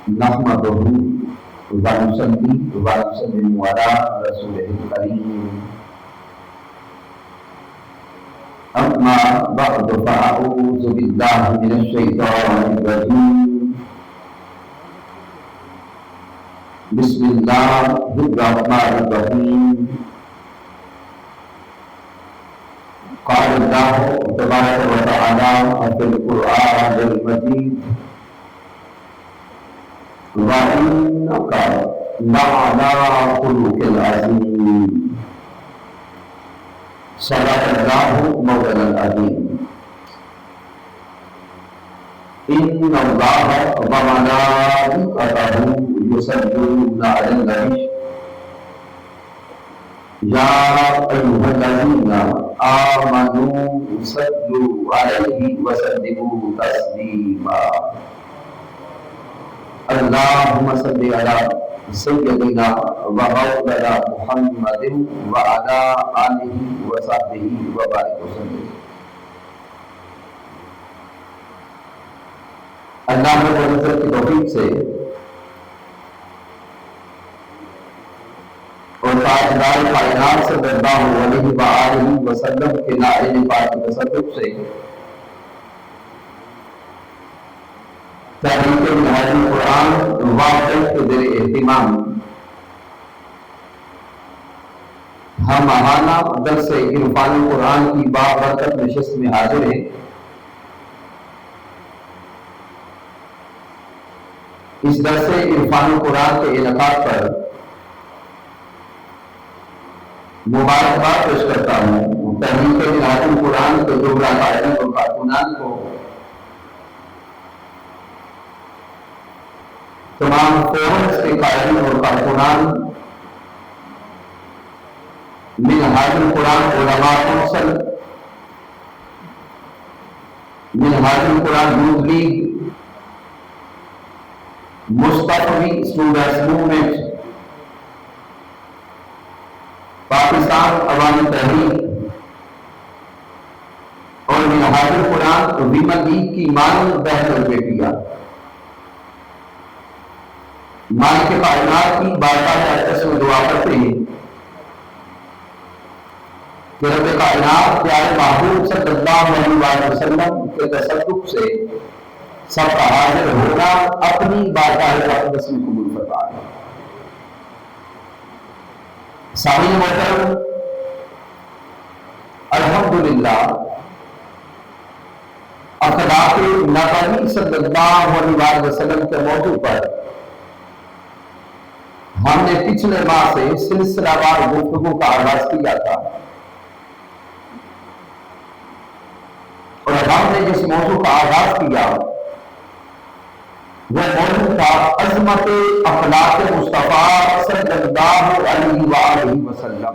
نحمدہ ونصلی ونسلم علی رسولہ الکریم اما بعد فاعوذ باللہ من الشیطان الرجیم بسم اللہ الرحمن الرحیم قال اللہ تبارک و تعالی فی القرآن المجید وَإِنَّكَ لَعَلَىٰ خُلُقٍ عَظِيمٍ صدق اللہ مولانا العظیم ان اللہ وملائکتہ یصلون علی النبی یا ایھا الذین آمنوا صلوا علیہ وسلموا تسلیما اللہم صلی علی سیدنا و مولانا محمد وعلی آلہ وصحبہ وبارک وسلم۔ اللہ رب العزت کی توفیق سے اور تاجدار کائنات صلی اللہ علیہ وآلہ وسلم کے نائل پاک کے تصدق سے تحریک منہاج القرآن واقعی کے در اہتمام ہم ماہانہ درس عرفان قرآن کی بابرکت نشست میں حاضر ہیں۔ اس درس عرفان قرآن کے انعقاد پر مبارکباد پیش کرتا ہوں تحریک منہاج القرآن کے زمرہ قائدین اور کارکنان کو، تمام فورمز کے قائدین اور کارکنان، منہاج القرآن علماء کونسل، منہاج القرآن یوتھ لیگ، مصطفی اسٹوڈنٹس موومنٹ، پاکستان عوامی تحریک اور منہاج القرآن ویمن لیگ کی مانی بہن اور بیٹیاں، مالک کائنات کی بارگاہ اقدس میں دعا کرتے ہیں کہ رب کائنات پیارے محبوب صلی اللہ علیہ وسلم کے تصدق سے سب کا حاضر ہونا اپنی بارگاہ اقدس میں قبول فرمائے۔ سامعین محترم، الحمدللہ اخلاق نبوی صلی اللہ علیہ وسلم کے موضوع پر ہم نے پچھلے ماہ سے سلسلہ وار گفتگو کا آغاز کیا تھا، اور ہم نے جس موضوع کا آغاز کیا وہ موضوع تھا عظمت اخلاق مصطفیٰ صلی اللہ علیہ وآلہ وسلم،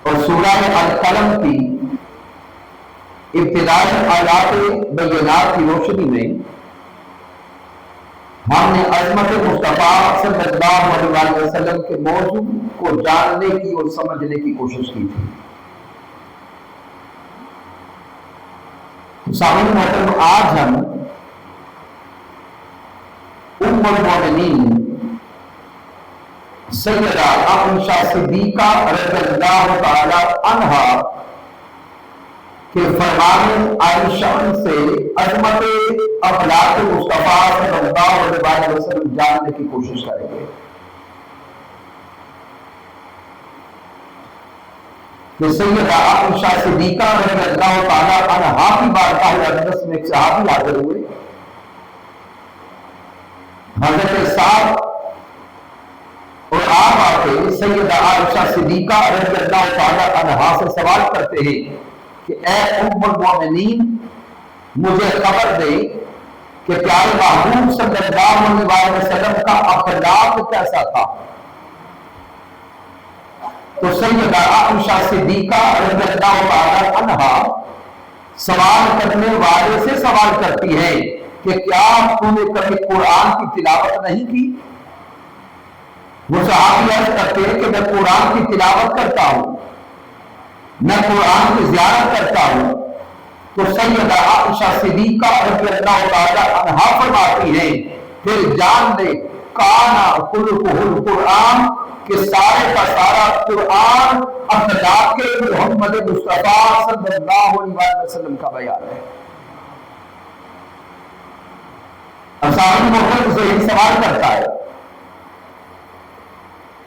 اور سورہ القلم کی ابتدائی آیات بینات کی روشنی میں ہم نے عظمت مصطفیٰ صلی اللہ علیہ وسلم کے موضوع کو جاننے کی اور سمجھنے کی کوشش کی تھی۔ سامعین محترم، آج ہم ام المومنین سیدہ عائشہ صدیقہ رضی اللہ تعالی عنہا کہ فرمان عائشہ سے عظمت اخلاق مصطفیٰ صلی اللہ علیہ وسلم جاننے کی کوشش کریں گے کہ سیدہ عائشہ صدیقہ رضی اللہ تعالی عنہا کی بارگاہ اقدس میں ایک صحابی حاضر ہوئے، حضرت سعد، اور آپ آتے سیدہ عائشہ صدیقہ رضی اللہ تعالی عنہا سے سوال کرتے ہیں کہ اے ام المومنین، مجھے خبر دے کہ پیارے محبوب صلی اللہ علیہ وسلم کا اخلاق کیسا تھا۔ تو سیدہ عائشہ صدیقہ رضی اللہ تعالی عنہا سوال کرنے والے سے سوال کرتی ہے کہ کیا تم نے کبھی قرآن کی تلاوت نہیں کی؟ وہ صحابی عرض کرتے ہیں کہ میں قرآن کی تلاوت کرتا ہوں، میں قرآن کی زیارت کرتا ہوں، تو سیدہ عائشہ صدیقہ رضی اللہ تعالی عنہا فرماتی ہیں پھر جان لے کانا خلقہ القرآن کہ سارے کا سارا قرآن اخلاق محمد مصطفیٰ صلی اللہ علیہ وسلم کا بیان ہے۔ سامنے محترم سے یہ سوال کرتا ہے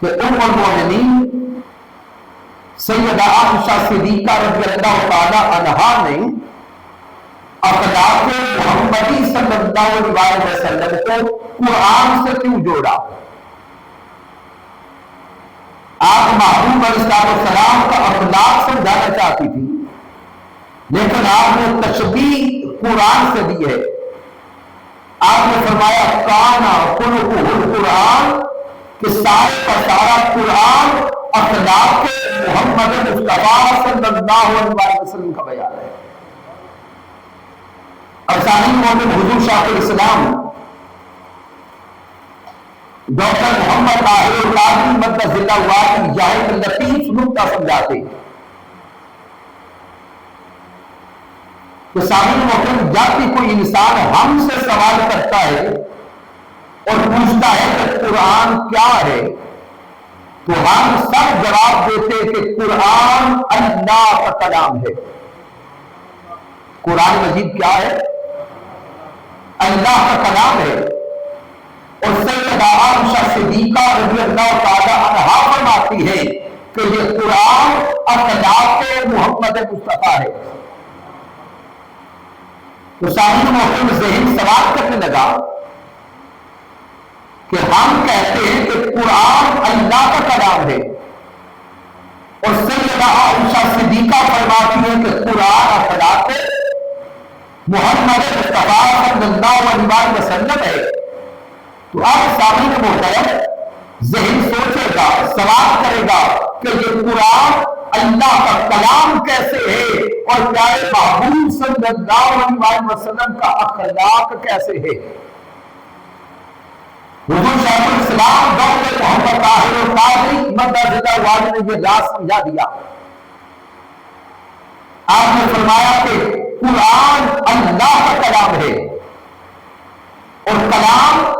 کہ ام المؤمنین سیدہ عائشہ صدیقہ رضی اللہ تعالی عنہا نے اخلاق محمدی صلی اللہ علیہ وسلم کو قرآن سے کیوں جوڑا؟ آپ محبوب علیہ السلام کا اخلاق سمجھانا چاہتی تھی، لیکن آپ نے تشبیہ قرآن سے دی ہے۔ آپ نے فرمایا کانا خلقہ القرآن کہ سارے کا سارا قرآن اخلاق محمد مصطفیٰ صلی اللہ علیہ وسلم کا بیان ہے۔ ارسانی مومن حضور شاہ الاسلام ڈاکٹر محمد طاہر القادری مدث اللہ والی جاہد لطیف نکتہ سمجھاتے کہ سامنے مومن جب بھی کوئی انسان ہم سے سوال کرتا ہے اور پوچھتا ہے کہ قرآن کیا ہے تو ہم سب جواب دیتے کہ قرآن اللہ کا کلام ہے۔ قرآن مجید کیا ہے؟ اللہ کا کلام ہے۔ اور سیدہ عائشہ صدیقہ رضی اللہ تعالی عنہا فرماتی ہے کہ یہ قرآن اخلاق محمد مصطفیٰ ہے۔ تو سامنے محترم ذہن سوال کرنے لگا کہ ہم کہتے ہیں کہ قرآن اللہ کا کلام ہے اور سیدہ عائشہ صدیقہ فرماتی ہے کہ قرآن اخلاق محمد مصطفیٰ صلی اللہ علیہ وسلم ہے۔ تو آپ سامنے محترم ذہن سوچے گا، سوال کرے گا کہ یہ قرآن اللہ کا کلام کیسے ہے اور پیارے محبوب صلی اللہ علیہ وسلم کا اخلاق کیسے ہے؟ حضور شیخ الاسلام ڈاکٹر محمد طاہر القادری مدث اللہ والی نے یہ راز سمجھا دیا۔ آپ نے فرمایا کہ قرآن اللہ کا کلام ہے اور کلام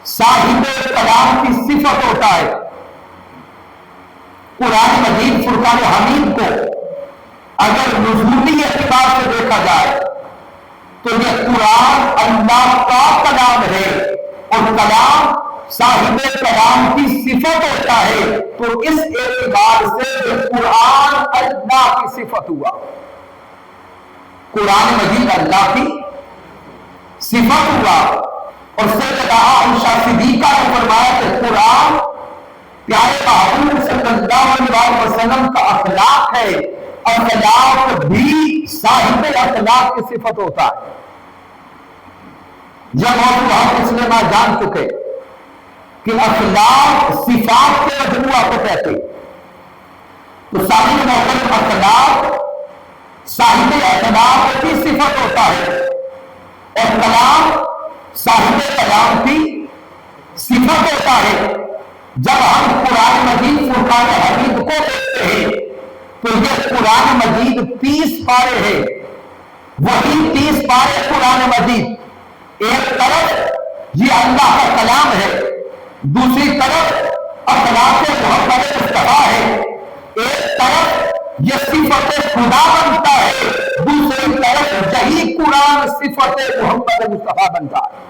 صاحب کلام کی صفت ہوتا ہے۔ قرآن مجید فرقان حمید کو اگر نزولی اعتبار سے دیکھا جائے تو یہ قرآن اللہ کا کلام ہے اور کلام صاحب کلام کی صفت ہوتا ہے، تو اس اعتبار سے یہ قرآن اللہ کی صفت ہوا۔ قرآن مجید اللہ کی صفت ہوا اور سیدہ عائشہ صدیقہ نے فرمایا کہ قرآن پیارے محبوب صلی اللہ علیہ وسلم کا اخلاق ہے، اخلاق بھی صاحب اخلاق کی صفت ہوتا ہے۔ جب ہم اس میں جان چکے کہ اخلاق صفات کے مجموعہ کو کہتے تو صاحب محبوب اخلاق صاحب اخلاق کی صفت ہوتا ہے اور کلام صاحب کلام کی صفت ہوتا ہے۔ جب ہم قرآن مجید فرقان حمید کو دیکھتے ہیں تو یہ قرآن مجید 30 پارے ہیں، وہی 30 پارے قرآن مجید ایک طرف یہ اللہ کا کلام ہے، دوسری طرف اخلاق محمد مصطفیٰ ہے، ایک طرف یہ صفت خدا بنتا ہے، دوسری طرف یہی قرآن صفت محمد مصطفیٰ بنتا ہے۔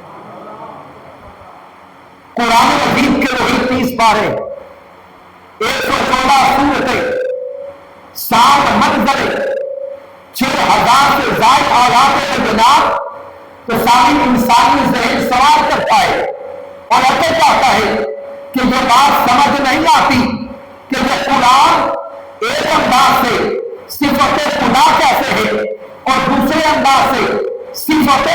قرآن مجید کے وہی 30 پارے، 114 سورتیں، 7 منظرے، 6000 سے زائد آیات بینات، تو ساری انسانی ذہن سوال کرتا ہے اور ایسے چاہتا ہے کہ یہ بات سمجھ نہیں آتی کہ یہ قرآن ایک انداز سے صفت خدا کیسے ہے اور دوسرے انداز سے صفت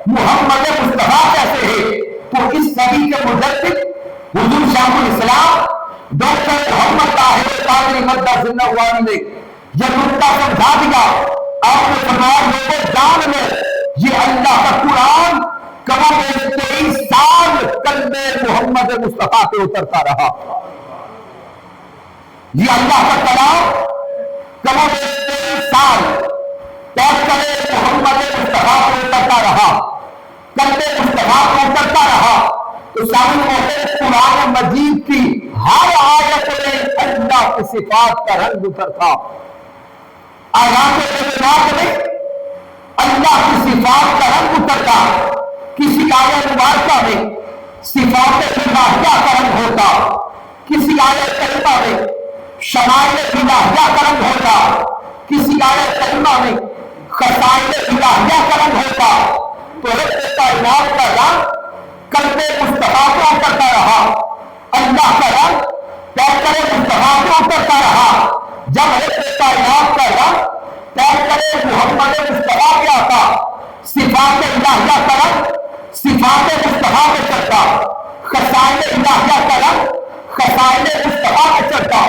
محمد مصطفیٰ کیسے ہے۔ تو اس صدی کے مجدد حضور شیخ الاسلام ڈاکٹر محمد طاہر القادری مدث اللہ والی نے یہ نکتہ سمجھا دیا۔ آپ نے فرمایا لوگوں جان لو یہ اللہ کا قرآن کم و بیش 23 سال قلب محمد مصطفیٰ پہ اترتا رہا۔ یہ اللہ کا کلام کم و بیش 23 سال توکل محمد مصطفیٰ کو اترتا رہا، قلب مصطفیٰ کو اترتا رہا، تو سامنے محترم قرآن مجید کی ہر آیت میں اللہ کی صفات کا رنگ اترتا، آیات کلمات میں اللہ کی صفات کا رنگ اترتا، کسی آیت مبارکہ میں صفات الہیہ کا رنگ ہوتا، کسی آیت کریمہ میں شمائل الہیہ کا رنگ ہوتا، کسی آیت کریمہ میں خصائل الہیہ کا رنگ ہوتا، تو رب کائنات کا رنگ قلب مصطفیٰ کو اترتا رہا، اللہ کا رنگ پیکر مصطفیٰ کو اترتا رہا۔ جب رب کائنات کا رنگ پیکر محمد مصطفیٰ پہ آتا، صفات الہیہ کا رنگ صفات مصطفیٰ پہ چڑھتا، خصائل الہیہ کا رنگ خصائل مصطفیٰ پہ چڑھتا،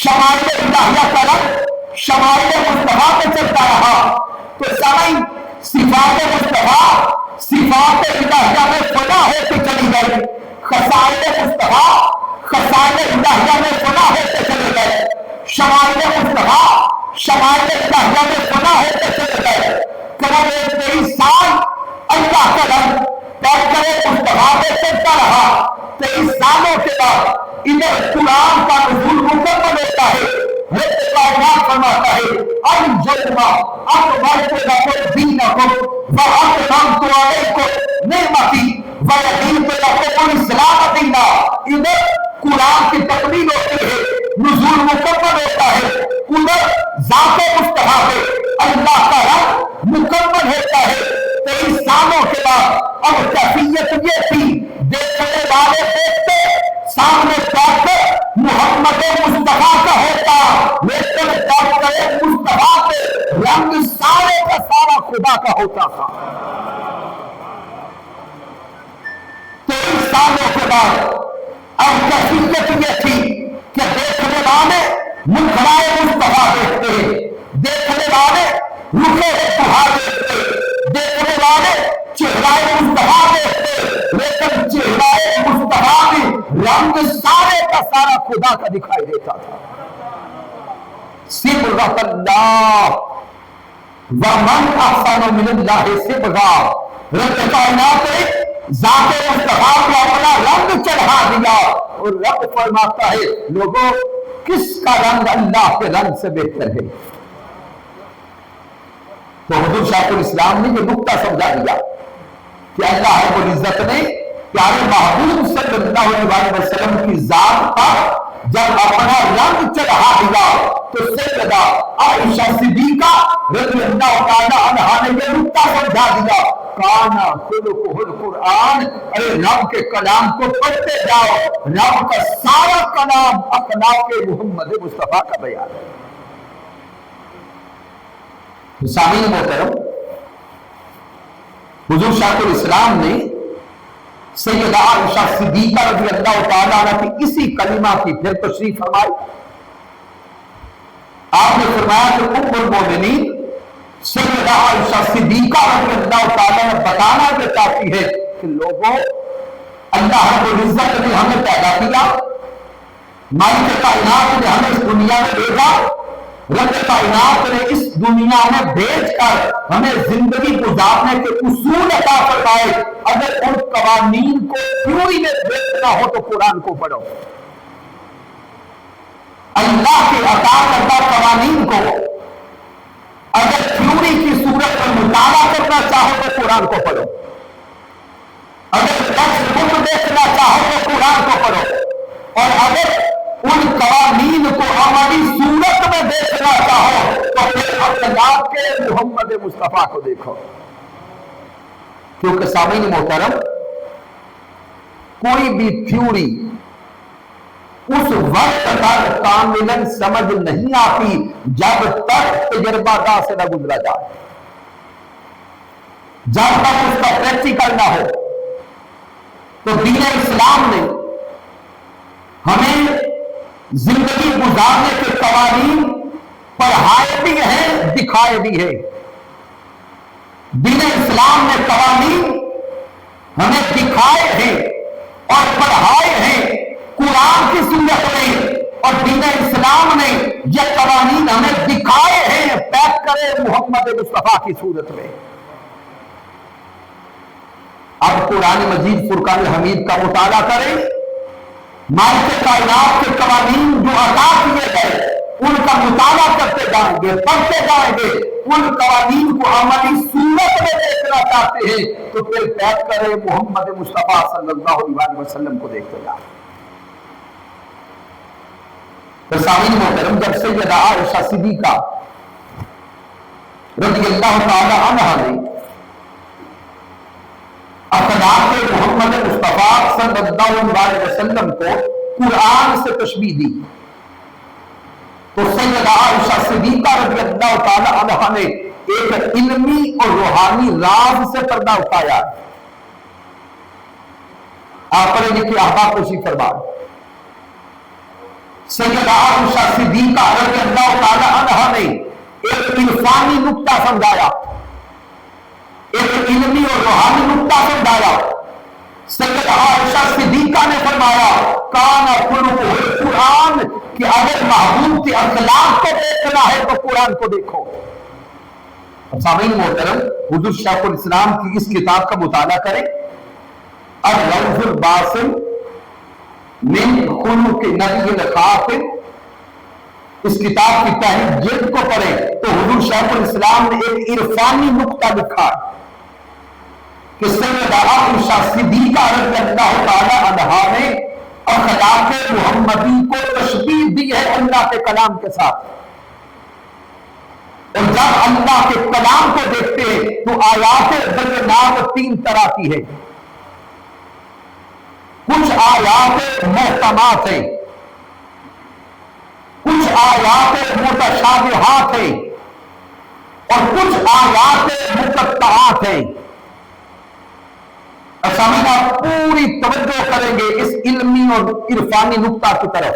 شمائل الہیہ کا رنگ شمائل مصطفیٰ پہ چلتا رہا، تو سامعین صفات مصطفیٰ صفات الہیہ میں فنا ہوتی چلی گئی، خصائل مصطفیٰ خصائل الہیہ میں فنا ہوتے چلے گئے، شمائل مصطفیٰ شمائل الہیہ میں فنا ہوتے چلے گئے۔ قریب 23 سال اللہ کا رنگ پیکر مصطفیٰ پہ چلتا رہا، 23 سالوں کے بعد ادھر قرآن کا نزول مکمل ہوتا ہے، رب کائنات فرماتا ہے الجنہ اکملت لکم دینکم واتممت علیکم نعمتی ورضیت لکم الاسلام دینا۔ ادھر قرآن کی تکمیل ہوتی ہے، نزول مکمل ہوتا ہے، ادھر ذات مصطفیٰ پہ اللہ کا رنگ مکمل ہوتا ہے۔ 23 سالوں کے بعد اب کیفیت یہ تھی، دیکھنے والے دیکھتے سامنے پیکر محمد مصطفیٰ کا ہوتا، لیکن پیکر مصطفیٰ پہ رنگ سارے کا سارا خدا کا ہوتا تھا۔ 23 سالوں کے بعد اب کیفیت یہ تھی کہ دیکھنے والے مکھڑائے مصطفیٰ دیکھتے ہیں، دیکھنے والے رخے دہا دیکھتے، دیکھنے والے چہرائے مصطفیٰ دیکھتے، لیکن چہرائے مصطفیٰ میں رنگ سارے کا سارا خدا کا دکھائی دیتا تھا۔ صبغۃ اللہ ومن احسن من اللہ صبغہ، رب کائنات نے ذات مصطفیٰ کو اپنا رنگ چڑھا دیا، اور رب فرماتا ہے لوگوں کس کا رنگ اللہ کے رنگ سے بہتر ہے؟ تو حضور شیخ الاسلام نے یہ نکتہ سمجھا دیا کہ اللہ رب العزت نے پیارے محبوب صلی اللہ علیہ وسلم کی ذات پر جب اپنا رنگ چڑھا دیا تو سیدہ عائشہ صدیقہ رضی اللہ تعالی عنہا نے یہ نکتہ سمجھا دیا، کانا خلقہ القرآن، ارے رب کے کلام کو پڑھتے جاؤ، رب کا سارا کلام اخلاق محمد مصطفیٰ کا بیان ہے۔ سامعین محترم، حضور شیخ الاسلام نے سیدہ عائشہ صدیقہ رضی اللہ تعالیٰ عنہ کی اسی کلمہ کی پھر تشریح فرمائی۔ آپ نے فرمایا کہ ام المومنین سیدہ عائشہ صدیقہ رضی اللہ تعالیٰ عنہ بتانا یہ چاہتی ہے کہ لوگوں اللہ رب العزت نے ہمیں پیدا کیا، مالک کائنات نے ہمیں اس دنیا میں بھیجا، رب کائنات نے اس دنیا میں بھیج کر ہمیں زندگی گزارنے کے اصول عطا فرمائے، اگر ان قوانین کو تھیوری میں دیکھنا ہو تو قرآن کو پڑھو، اللہ کے عطا کردہ قوانین کو اگر تھیوری کی صورت میں مطالعہ کرنا چاہو تو قرآن کو پڑھو، اگر ٹیکسٹ بک دیکھنا چاہو تو قرآن کو پڑھو، اور اگر ان قوانین کو عملی صورت میں دیکھنا چاہو تو پھر اخلاق کے محمد مصطفیٰ کو دیکھو۔ کیونکہ سامعین محترم، کوئی بھی تھیوری اس وقت تک کاملاً سمجھ نہیں آتی جب تک تجربہ گاہ سے نہ گزرا جائے، جب تک اس کا پریکٹیکل نہ ہو۔ تو دین اسلام نے ہمیں زندگی گزارنے کے قوانین پڑھائے بھی ہیں، دکھائے بھی ہیں۔ دین اسلام نے قوانین ہمیں دکھائے ہیں اور پڑھائے ہیں قرآن کی صورت میں اور دین اسلام نے یہ قوانین ہمیں دکھائے ہیں، پیک کرے محمد مصطفیٰ کی صورت میں۔ اب قرآن مجید فرقان حمید کا مطالعہ کریں، مالک کائنات کے قوانین جو عطا کیے گئے ان کا مطالعہ کرتے جائیں گے، پڑھتے جائیں گے، ان قوانین کو عملی صورت میں دیکھنا چاہتے ہیں تو پھر پیک کرے محمد مصطفیٰ صلی اللہ علیہ وسلم کو دیکھتے جائیں۔ تو سامعین محترم، جب سیدہ عائشہ صدیقہ رضی اللہ تعالی عنہا نے اخلاق محمد مصطفیٰ صلی اللہ علیہ وسلم کو قرآن سے تشبیہ دی تو سیدہ عائشہ صدیقہ رضی اللہ تعالی عنہا نے ایک علمی اور روحانی راز سے پردہ اٹھایا۔ آپ پڑھیں گے کہ احباب خوشی فرمائے، سیدہ عائشہ صدیقہ رضی اللہ تعالی عنہا نے ایک عرفانی نکتہ سمجھایا، ایک علمی اور روحانی نکتہ سمجھایا۔ سیدہ عائشہ صدیقہ نے فرمایا کانا خلقہ القرآن، کہ اگر محبوب کے اخلاق کو دیکھنا ہے تو قرآن کو دیکھو۔ سامعین محترم، حضور شیخ الاسلام کی اس کتاب کا مطالعہ کریں، الروض الباسم من خلق نبی الخاتم، اس کتاب کی پہلی جلد کو پڑھیں تو حضور شیخ الاسلام نے ایک عرفانی نکتہ لکھا کہ سیدہ عائشہ صدیقہ رضی اللہ تعالی عنہا نے اخلاق محمدی کو تشبیہ دی ہے اللہ کے کلام کے ساتھ۔ اور جب اللہ کے کلام کو دیکھتے ہیں تو آیات بینات تین طرح کی ہے، کچھ آیات محکمات ہیں، کچھ آیات متشابہات ہیں، اور کچھ آیات مقطعات ہیں۔ سامعین، آپ پوری توجہ کریں گے اس علمی اور عرفانی نکتہ کی طرف۔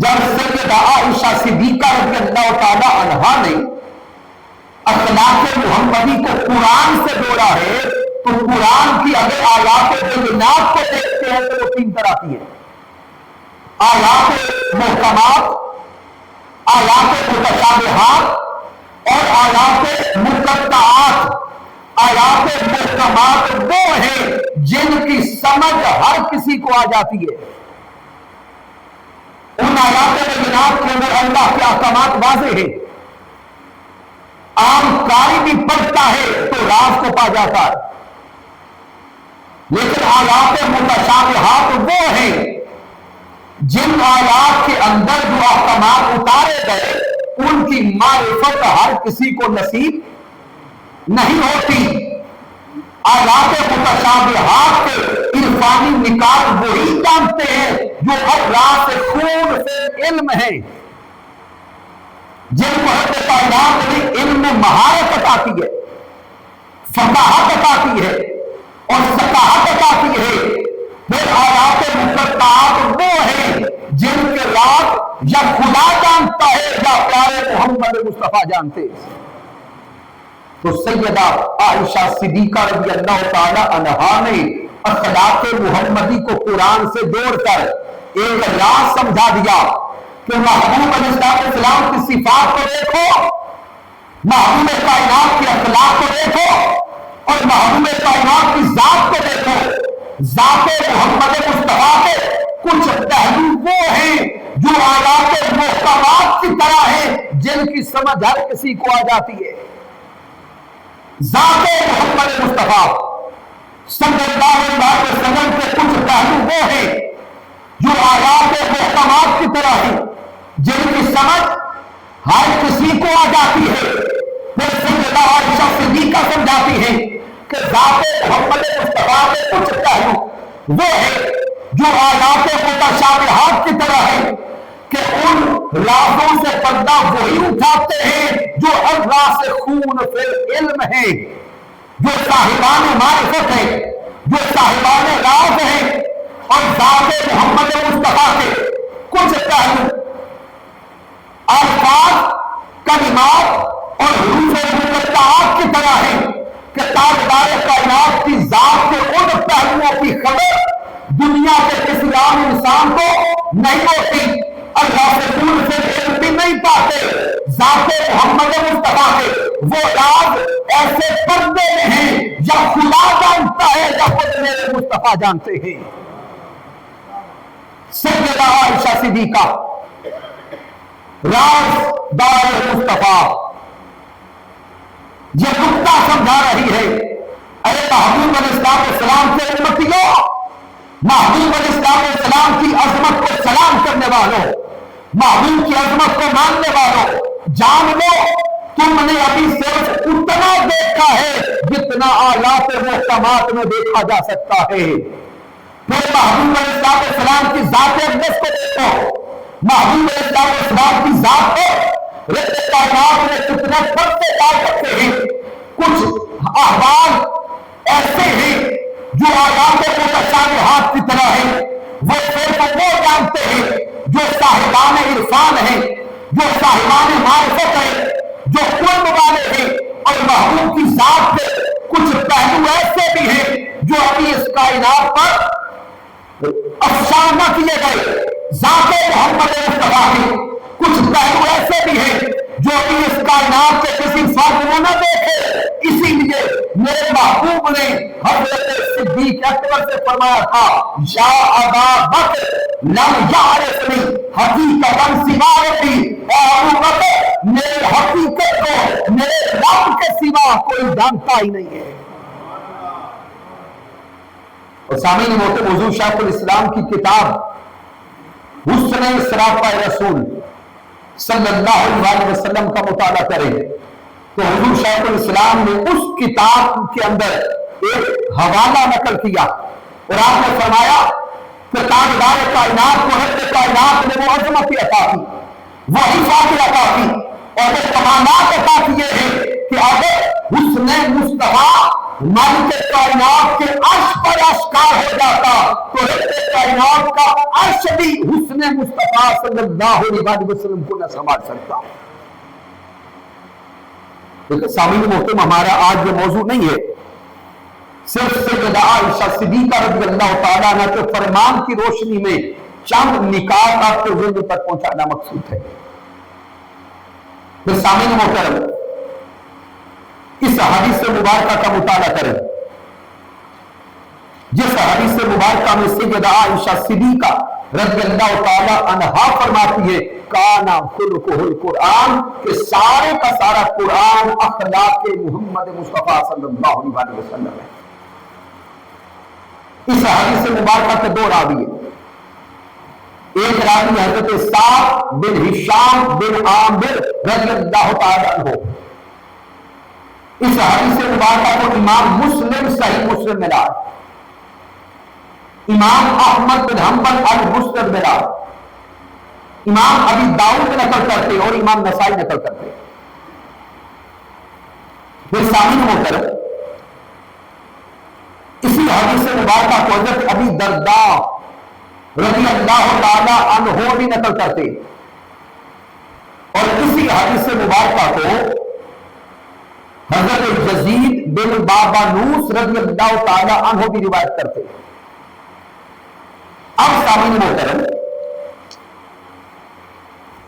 جب سیدہ عائشہ صدیقہ رضی اللہ تعالی عنہا نے اخلاق محمدی کو قرآن سے جوڑا ہے تو قرآن کی اگر آیات بینات کو دیکھتے ہیں تو وہ تین طرح کی ہے، آیات محکمات، آیات متشابہات اور آیات مقطعات۔ آیات محکمات وہ ہیں جن کی سمجھ ہر کسی کو آ جاتی ہے، ان آیات بینات کے اندر اللہ کے احکامات واضح ہیں، عام قاری بھی پڑھتا ہے تو راز کو پا جاتا ہے۔ لیکن آیات متشابہات وہ ہیں جن آیات کے اندر جو احکامات اتارے گئے ان کی معرفت ہر کسی کو نصیب نہیں ہوتی۔ آیات متشابہات کے عرفانی نکات وہی جانتے ہیں جو اطراف خون سے علم ہے، جن کو حضرت کائنات نے علم میں مہارت عطا کی ہے، فقاہت عطا کی ہے اور ثقافت عطا کی ہے۔ پھر آیات مقطعات وہ ہیں جن کے راز یا خدا جانتا ہے یا پیارے محمد مصطفیٰ جانتے ہیں۔ تو سیدہ عائشہ صدیقہ رضی اللہ تعالی عنہا نے اخلاق محمدی کو قرآن سے جوڑ کر ایک راز سمجھا دیا کہ محبوب علیہ السلام کی صفات کو دیکھو، محبوب کائنات کے اخلاق کو دیکھو اور محبوب کائنات کی ذات کو دیکھو۔ ذات محمد مصطفیٰ کے کچھ پہلو وہ ہیں جو آیات محکمات کی طرح ہیں جن کی سمجھ ہر کسی کو آ جاتی ہے۔ ذات محمد مصطفیٰ صلی اللہ علیہ وسلم کے کچھ پہلو وہ ہیں جو آیات محکمات کی طرح ہیں جن کی سمجھ ہر کسی کو آ جاتی ہے۔ پھر سیدہ عائشہ صدیقہ سمجھاتی ہے کہ ذات محمد مصطفیٰ کے کچھ پہلو وہ ہیں جو آیات متشابہات کی طرح ہیں کہ ان رازوں سے پردہ وہی اٹھاتے ہیں جو الراسخون فی العلم ہیں، جو صاحبان معرفت ہیں، جو صاحبان راز ہیں۔ اور ذات محمد مصطفیٰ کے کچھ پہلو الفاظ، کلمات اور حروف مقطعات کی طرح ہیں کہ تاجدار کائنات کی ذات کے ان پہلوؤں کی خبر دنیا کے کسی عام انسان کو نہیں ہوتی۔ اللہ سے دور سے علم بھی نہیں پاتے، ذات محمد مصطفیٰ کے وہ راز ایسے پردے میں ہیں یا خدا جانتا ہے یا خود میرے مصطفیٰ جانتے ہیں۔ سیدہ عائشہ صدیقہ راز دار مصطفیٰ یہ نکتہ سمجھا رہی ہے، اے محبوب علیہ السلام کے امتیوں، محبوب علیہ السلام کی عظمت کو سلام کرنے والوں، محبوب کی عظمت کو ماننے والوں، جان لو تم نے ابھی صرف اتنا دیکھا ہے جتنا آیات محکمات میں دیکھا جا سکتا ہے۔ پھر محبوب علیہ السلام کی ذات اقدس کو دیکھو، محبوب علیہ السلام کی ذات کو رت کائنات میں کتنے فرق سے پا سکتے ہیں۔ کچھ احوال ایسے ہیں جو آیات متشابہات کی طرح ہیں، وہ صرف وہ جانتے ہیں جو صاحبان عرفان ہیں، جو صاحبان معرفت ہیں، جو قرب والے ہیں۔ اور محبوب کی ذات کے کچھ پہلو ایسے بھی ہیں جو ابھی اس کائنات پر افشا نہ کیے گئے۔ ذات محمد مصطفیٰ کی کچھ پہلو ایسے بھی ہیں جو ابھی اس کائنات کے کسی فرد نے نہ دیکھے۔ اسی لیے میرے محبوب نے حضرت صدیق اکبر سے فرمایا تھا، یا ابا بکر لم یعرفنی حقیقتا سوارتی، اے ابو بکر میری حقیقت کو میرے رب کے سوا کوئی جانتا ہی نہیں ہے۔ اور سامعین محترم، حضور شیخ الاسلام کی کتاب حسن صراط رسول صلی اللہ علیہ وسلم کا مطالعہ کریں تو حضور شیخ الاسلام نے اس کتاب کے اندر ایک حوالہ نقل کیا اور آپ نے فرمایا کہ تاجدار کائنات کو رب کائنات نے وہ عظمت عطا کی، وہ حفاظت عطا کی اور وہ کمالات عطا کیے ہیں کہ اگر حسن مصطفیٰ مالک کائنات کے عرش پر اشکار ہو جاتا تو رب کائنات کا عرش بھی حسن مصطفیٰ صلی اللہ علیہ وسلم کو نہ سنبھال سکتا۔ لیکن سامعین محترم، ہمارا آج یہ موضوع نہیں ہے، صرف سیدہ عائشہ صدیقہ رضی اللہ تعالیٰ عنہ کے فرمان کی روشنی میں چند نکات آپ کے ذہن تک پہنچانا مقصود ہے۔ پھر سامعین محترم، اس حدیث مبارکہ کا مطالعہ کریں جس حدیث مبارکہ میں سیدہ عائشہ صدیقہ رضی اللہ تعالی عنہا فرماتی ہے کانا خلقہ القرآن، کہ سارے کا سارا قرآن اخلاق محمد مصطفیٰ صلی اللہ علیہ وسلم ہے۔ اس حدیث مبارکہ کے دو راوی ہیں، ایک راوی حضرت سعد بن ہشام بن عامر رضی اللہ تعالی عنہ۔ اس حدیث مبارکہ کو امام مسلم صحیح مسلم میں لایا، امام احمد بن حنبل المسند میں لایا، امام ابی داؤد نقل کرتے اور امام نسائی نقل کرتے۔ پھر سامعین محترم، اسی حدیث مبارکہ کو حضرت ابی درداء رضی اللہ تعالی عنہ بھی نقل کرتے اور اسی حدیث مبارکہ کو حضرت یزید بن بابانوس رضی اللہ تعالی عنہ بھی روایت کرتے۔ اب سامعین محترم،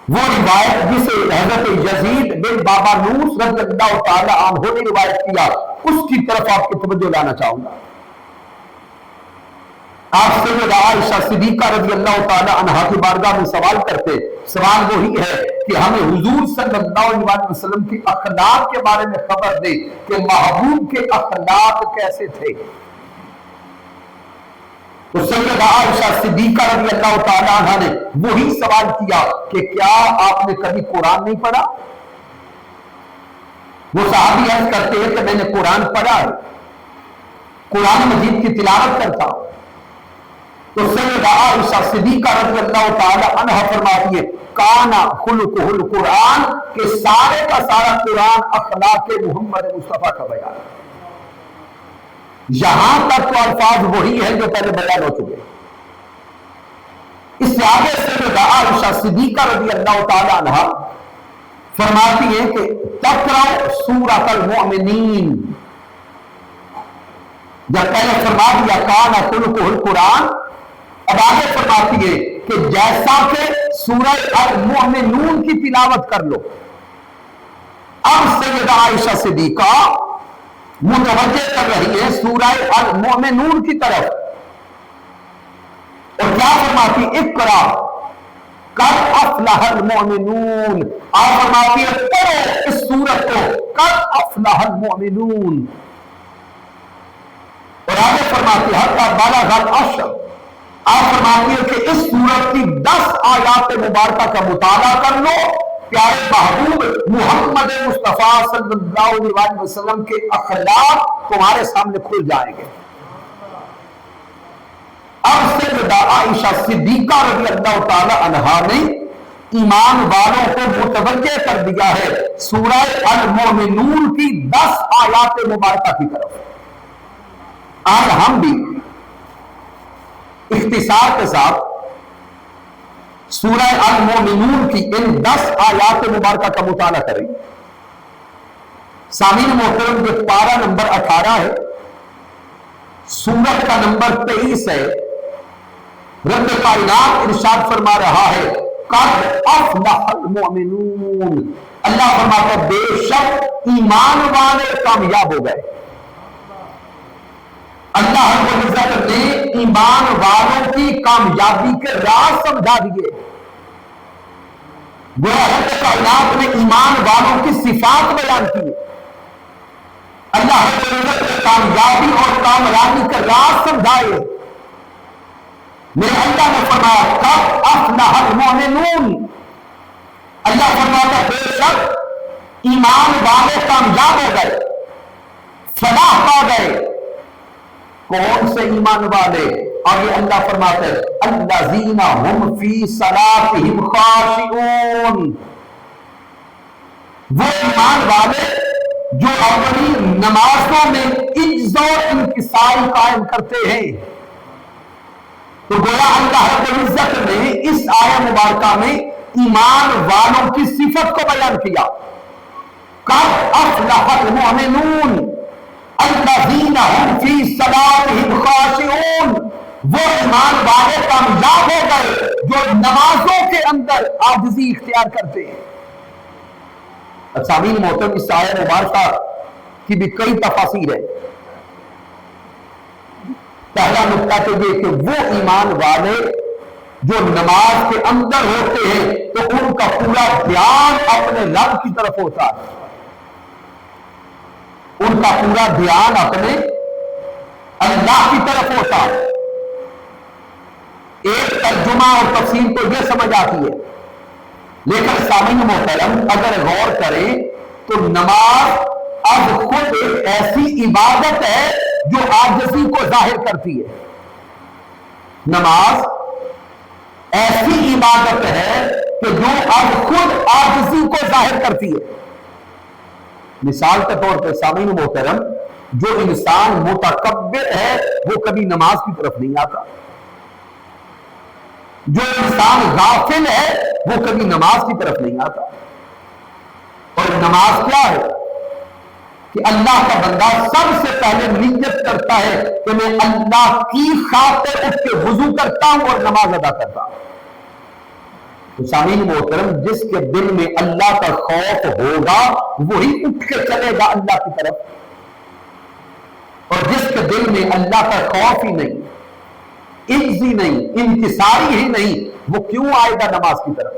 وہ روایت جسے حضرت یزید بن بابانوس رضی اللہ تعالی عنہ نے روایت کیا اس کی طرف آپ کی توجہ لانا چاہوں گا۔ آپ سیدہ عائشہ صدیقہ رضی اللہ تعالی عنہا کی بارگاہ میں سوال کرتے، سوال وہی ہے کہ ہمیں حضور صلی اللہ علیہ وسلم کی اخلاق کے بارے میں خبر دے کہ محبوب کے اخلاق کیسے تھے۔ تو سیدہ عائشہ صدیقہ رضی اللہ تعالی عنہا نے وہی سوال کیا کہ کیا آپ نے کبھی قرآن نہیں پڑھا؟ وہ صحابی عرض کرتے ہیں کہ میں نے قرآن پڑھا ہے، قرآن مجید کی تلاوت کرتا ہوں۔ تو سیدہ عائشہ صدیقہ رضی اللہ تعالی عنہ فرماتی ہے کانا خلقہ القرآن، کہ سارے کا سارا قرآن اخلاق محمد مصطفیٰ کا بیان ہے۔ یہاں تک تو الفاظ وہی ہیں جو پہلے بیان ہو چکے۔ اس سے آگے سیدہ عائشہ صدیقہ رضی اللہ تعالی عنہ فرماتی ہے کہ تقرأ سورۃ المؤمنین، جب پہلے فرما دیا کانا خلقہ القرآن اب آگے فرماتی ہے کہ جیسا کہ سورہ المؤمنون کی تلاوت کر لو. اب سیدہ عائشہ صدیقہ متوجہ کر رہی ہے سورہ المؤمنون کی طرف، اور کیا فرماتی؟ اقرا قد افلح المؤمنون. آپ فرماتی ہے پڑھو اس سورت کو، قد افلح المؤمنون. اور آگے فرماتی ہے حتی بلغ العشر. آپ فرماتی ہے کہ اس سورت کی 10 آیات مبارکہ کا مطالعہ کر لو، پیارے محبوب محمد مصطفیٰ صلی اللہ علیہ وسلم کے اخلاق تمہارے سامنے کھل جائیں گے. اب سیدہ عائشہ صدیقہ رضی اللہ تعالی عنہا نے ایمان والوں کو متوجہ کر دیا ہے سورہ المؤمنون کی 10 آیات مبارکہ کی طرف. آج ہم بھی اختصار کے ساتھ سورہ المؤمنون کی ان 10 آیات مبارکہ کا مطالعہ کریں. سامعین محترم، جو پارہ نمبر 18 ہے، سورت کا نمبر 23 ہے. رب کائنات ارشاد فرما رہا ہے قد افلح المؤمنون. اللہ فرماتا ہے بے شک ایمان والے کامیاب ہو گئے. اللہ رب العزت نے ایمان والوں کی کامیابی کے راز سمجھا دیے. گویا رب کائنات نے ایمان والوں کی صفات بیان کی. اللہ رب العزت نے کامیابی اور کامرانی کے راز سمجھائے. میرے اللہ نے فرمایا قد افلح المؤمنون. اللہ فرماتا بے شک ایمان والے کامیاب ہو گئے، فلاح پا گئے. کون سے ایمان والے؟ آگے اللہ فرماتا ہے الذین هم فی صلاتهم خاشعون. وہ ایمان والے جو اپنی نمازوں میں عجز و انکسار قائم کرتے ہیں. تو گویا اللہ رب العزت نے اس آیہ مبارکہ میں ایمان والوں کی صفت کو بیان کیا. قد افلح المؤمنون الذین هم فی صلاتهم خاشعون. وہ ایمان والے کامیاب ہو گئے جو نمازوں کے اندر عاجزی اختیار کرتے ہیں. سامعین محترم، اس آیہ مبارکہ کی بھی کئی تفاسیر ہے. پہلا نقطہ تو یہ کہ وہ ایمان والے جو نماز کے اندر ہوتے ہیں تو ان کا پورا دھیان اپنے رب کی طرف ہوتا ہے. ان کا پورا دھیان اپنے اللہ کی طرف ہوتا ہے. ایک ترجمہ اور تفسیر تو یہ سمجھ آتی ہے، لیکن سامعین محترم اگر غور کریں تو نماز اب خود ایک ایسی عبادت ہے جو عاجزی کو ظاہر کرتی ہے. نماز ایسی عبادت ہے کہ جو اب خود عاجزی کو ظاہر کرتی ہے. مثال کے طور پر سامعین محترم، جو انسان متکبر ہے وہ کبھی نماز کی طرف نہیں آتا. جو انسان غافل ہے وہ کبھی نماز کی طرف نہیں آتا. اور نماز کیا ہے کہ اللہ کا بندہ سب سے پہلے نیت کرتا ہے کہ میں اللہ کی خاطر اٹھ کے وضو کرتا ہوں اور نماز ادا کرتا ہوں. تو سامعین محترم، جس کے دل میں اللہ کا خوف ہوگا وہی اٹھ کے چلے گا اللہ کی طرف، اور جس کے دل میں اللہ کا خوف ہی نہیں، عجز ہی نہیں، انکساری ہی نہیں، وہ کیوں آئے گا نماز کی طرف؟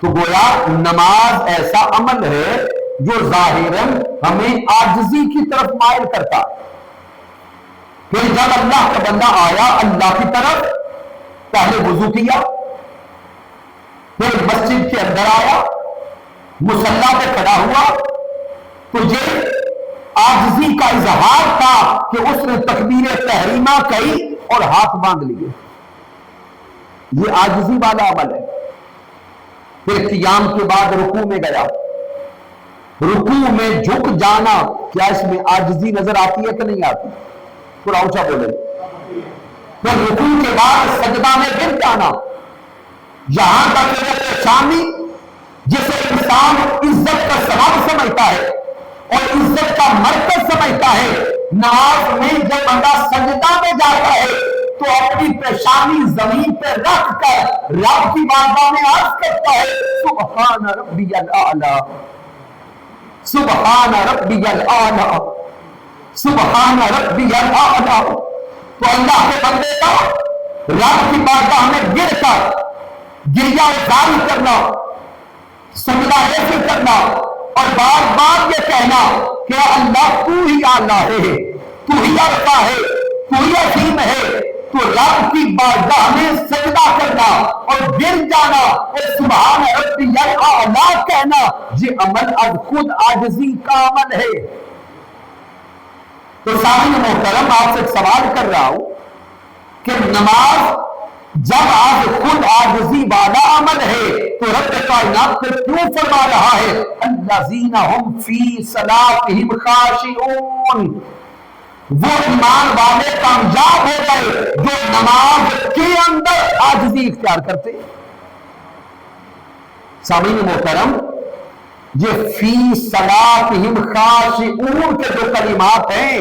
تو گویا نماز ایسا عمل ہے جو ظاہراً ہمیں عاجزی کی طرف مائل کرتا. پھر جب اللہ کا بندہ آیا اللہ کی طرف، پہلے وضو کیا، پھر مسجد کے اندر آیا، مصلی پہ کھڑا ہوا، تو یہ عاجزی کا اظہار تھا کہ اس نے تکبیر تحریمہ کہی اور ہاتھ باندھ لیے. یہ عاجزی والا عمل ہے. پھر قیام کے بعد رکوع میں گیا، رکوع میں جھک جانا، کیا اس میں عاجزی نظر آتی ہے کہ نہیں آتی؟ تھوڑا اونچا بولے. پھر رکوع کے بعد سجدہ میں گر جانا، یہاں تک کہ پیشانی جسے انسان عزت کا سبب سمجھتا ہے اور عزت کا مرکز سمجھتا ہے، نماز میں جب بندہ سجدہ میں جاتا ہے تو اپنی پیشانی زمین پہ رکھ کر رب کی بارگاہ میں عرض کرتا ہے سبحان ربی الاعلی، سبحان ربی الاعلی، سبحان ربی الاعلی۔ تو اللہ کے بندے کا رب کی بارگاہ میں گر کر گریہ جاری کرنا، سجدہ ریزی کرنا اور بار بار یہ کہنا کہ اللہ تو ہی اعلیٰ ہے، تو ہی ارفع ہے، تو ہی عظیم ہے، تو رب کی بارگاہ میں سجدہ کرنا اور گر جانا اور سبحان ربی الاعلیٰ کہنا، یہ عمل از خود عاجزی کا عمل ہے۔ تو سامعین محترم، آپ سے ایک سوال کر رہا ہوں کہ نماز جب آج خود عاجزی والا عمل ہے تو رب کائنات پھر کیوں فرما رہا ہے الذین هم فی صلاتہم خاشعون؟ وہ ایمان والے کامیاب ہو گئے جو نماز کے اندر عاجزی اختیار کرتے۔ سامعین محترم، یہ فی صلاتہم خاشعون کے جو کلمات ہیں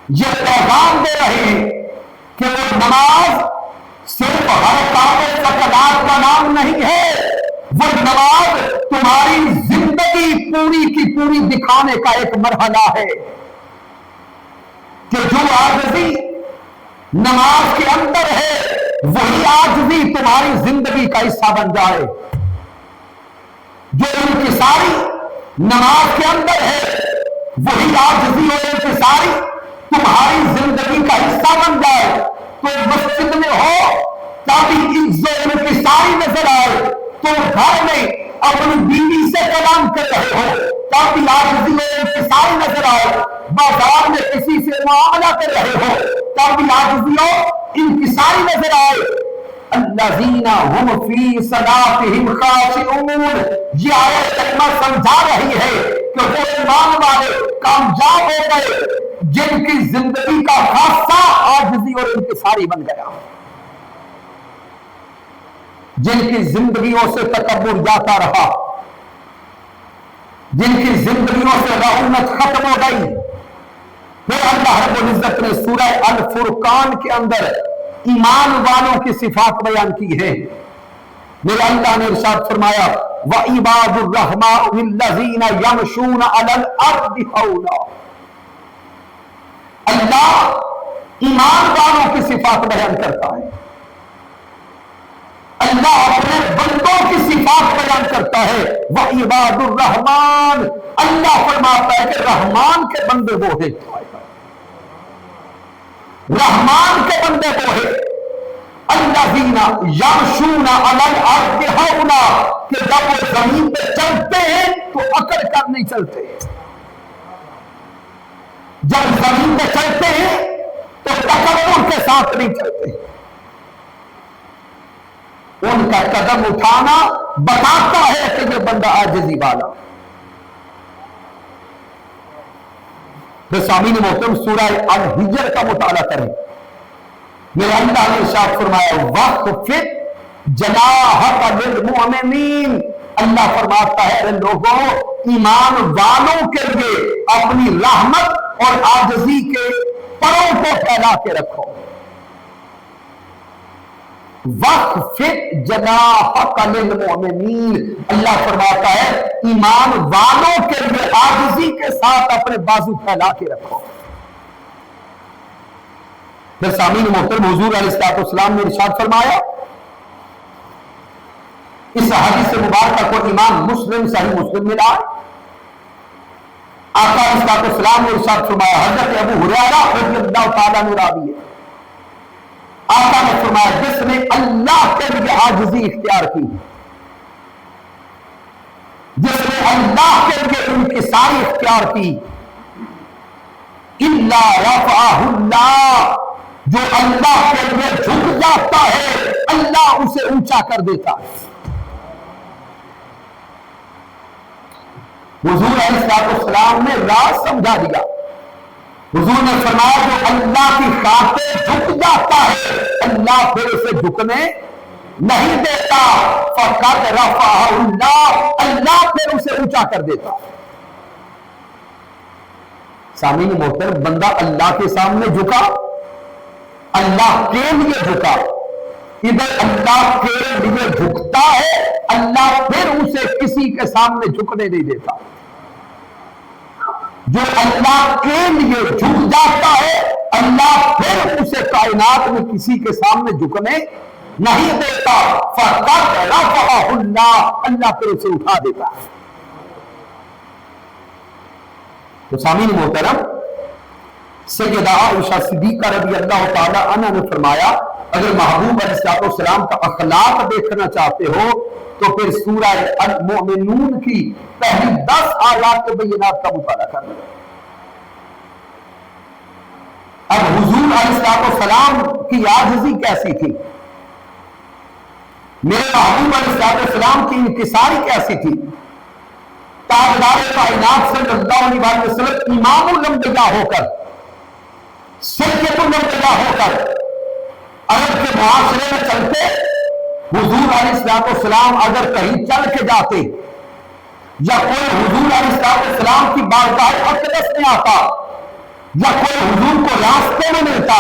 یہ پیغام دے رہے ہیں کہ وہ نماز صرف حرکات و سکنات کا نام نہیں ہے، وہ نماز تمہاری زندگی پوری کی پوری دکھانے کا ایک مرحلہ ہے کہ جو عاجزی نماز کے اندر ہے وہی عاجزی تمہاری زندگی کا حصہ بن جائے، جو انکساری نماز کے اندر ہے وہی عاجزی اور انکساری تمہاری زندگی کا حصہ بن جائے۔ تو مسجد میں ہو تاکہ عز و انکساری نظر آئے، تو گھر میں اپنی بیوی سے کلام کر رہے ہو تاکہ عاجزی و انکساری نظر آئے، بازار میں کسی سے معاملہ کر رہے ہو تاکہ عاجزی و انکساری نظر آئے۔ الذین هم فی صلاتہم خاشعون، یہ آیت کلمہ سمجھا رہی ہے کہ وہ ایمان والے کامیاب ہو گئے جن کی زندگی کا خاصہ عاجزی اور انکساری بن گیا، جن کی زندگیوں سے تکبر جاتا رہا، جن کی زندگیوں سے رعونت ختم ہو گئی۔ پھر اللہ رب العزت نے سورہ الفرقان کے اندر ایمان والوں کی صفات بیان کی ہے۔ میرے اللہ نے ارشاد فرمایا وَعِبَادُ الرَّحْمَٰنِ الَّذِينَ يَمْشُونَ عَلَى الْأَرْضِ هَوْنًا۔ اللہ ایمان والوں کی صفات بیان کرتا ہے، اللہ اپنے بندوں کی صفات بیان کرتا ہے۔ وَعِبَادُ الرَّحْمَٰنِ، اللہ فرماتا ہے کہ رحمان کے بندے وہ ہیں، رحمان کے بندے وہ ہیں الذین یمشون علی الارض ہونا، کہ جب وہ زمین پہ چلتے ہیں تو اکڑ کر نہیں چلتے، جب زمین پہ چلتے ہیں تو تکبر کے ساتھ نہیں چلتے، ان کا قدم اٹھانا بتاتا ہے کہ یہ بندہ عاجزی والا۔ پھر سامعین محترم سورہ الحجر کا مطالعہ کریں، میرے اللہ نے ارشاد فرمایا وَخْفِضْ جَنَاحَكَ لِلْمُؤْمِنِينَ، اللہ فرماتا ہے اے لوگوں ایمان والوں کے لیے اپنی رحمت اور عاجزی کے پروں کو پھیلا کے رکھو۔ وَخْفِضْ جَنَاحَكَ لِلْمُؤْمِنِينَ، اللہ فرماتا ہے ایمان والوں کے لیے عاجزی کے ساتھ اپنے بازو پھیلا کے رکھو۔ پھر سامعین محترم حضور علیہ السلام نے ارشاد فرمایا، اس حدیث مبارکہ کو امام مسلم صحیح مسلم میں لایا، آقا علیہ السلام نے ارشاد فرمایا، حضرت ابو ہریرہ رضی اللہ تعالیٰ عنہ راوی ہے، آقا نے فرمایا جس نے اللہ کے لیے عاجزی اختیار کی، جس نے اللہ کے لیے انکساری اختیار کی، الا رفعہ اللہ، جو اللہ کے لیے جھک جاتا ہے اللہ اسے اونچا کر دیتا ہے۔ حضور علیہ السلام نے راز سمجھا دیا، حضور نے فرمایا جو اللہ کی خاطر جھک جاتا ہے اللہ پھر اسے جھکنے نہیں دیتا، فقط رفعہ اللہ، اللہ پھر اسے اونچا کر دیتا۔ سامعین محترم، بندہ اللہ کے سامنے جھکا اللہ کے لیے جھکا، ادھر اللہ کے لیے جھکتا ہے، اللہ پھر اسے کسی کے سامنے جھکنے نہیں دیتا۔ جو اللہ کے لیے جھک جاتا ہے اللہ پھر اسے کائنات میں کسی کے سامنے جھکنے نہیں دیتا۔ فقط رفعہ اللہ، اللہ پھر اسے اٹھا دیتا ہے۔ تو سامعین محترم، سیدہ عائشہ صدیقہ رضی اللہ تعالی عنہ نے فرمایا اگر محبوب علیہ السلام کا اخلاق دیکھنا چاہتے ہو تو پھر سورہ المؤمنون کی پہلی 10 آیات بینات کا مطالعہ کرنا۔ اب حضور علیہ السلام کی عاجزی کیسی تھی، میرے محبوب علیہ السلام کی انکساری کیسی تھی، تاجدار کائنات صلی اللہ علیہ وسلم امام الانبیاء ہو کر، سید الانبیاء ہو کر عرب کے معاشرے میں چلتے، حضور علیہ السلام اگر کہیں چل کے جاتے یا کوئی حضور علیہ السلام کی بارگاہ اقدس میں آتا یا کوئی حضور کو راستے میں ملتا،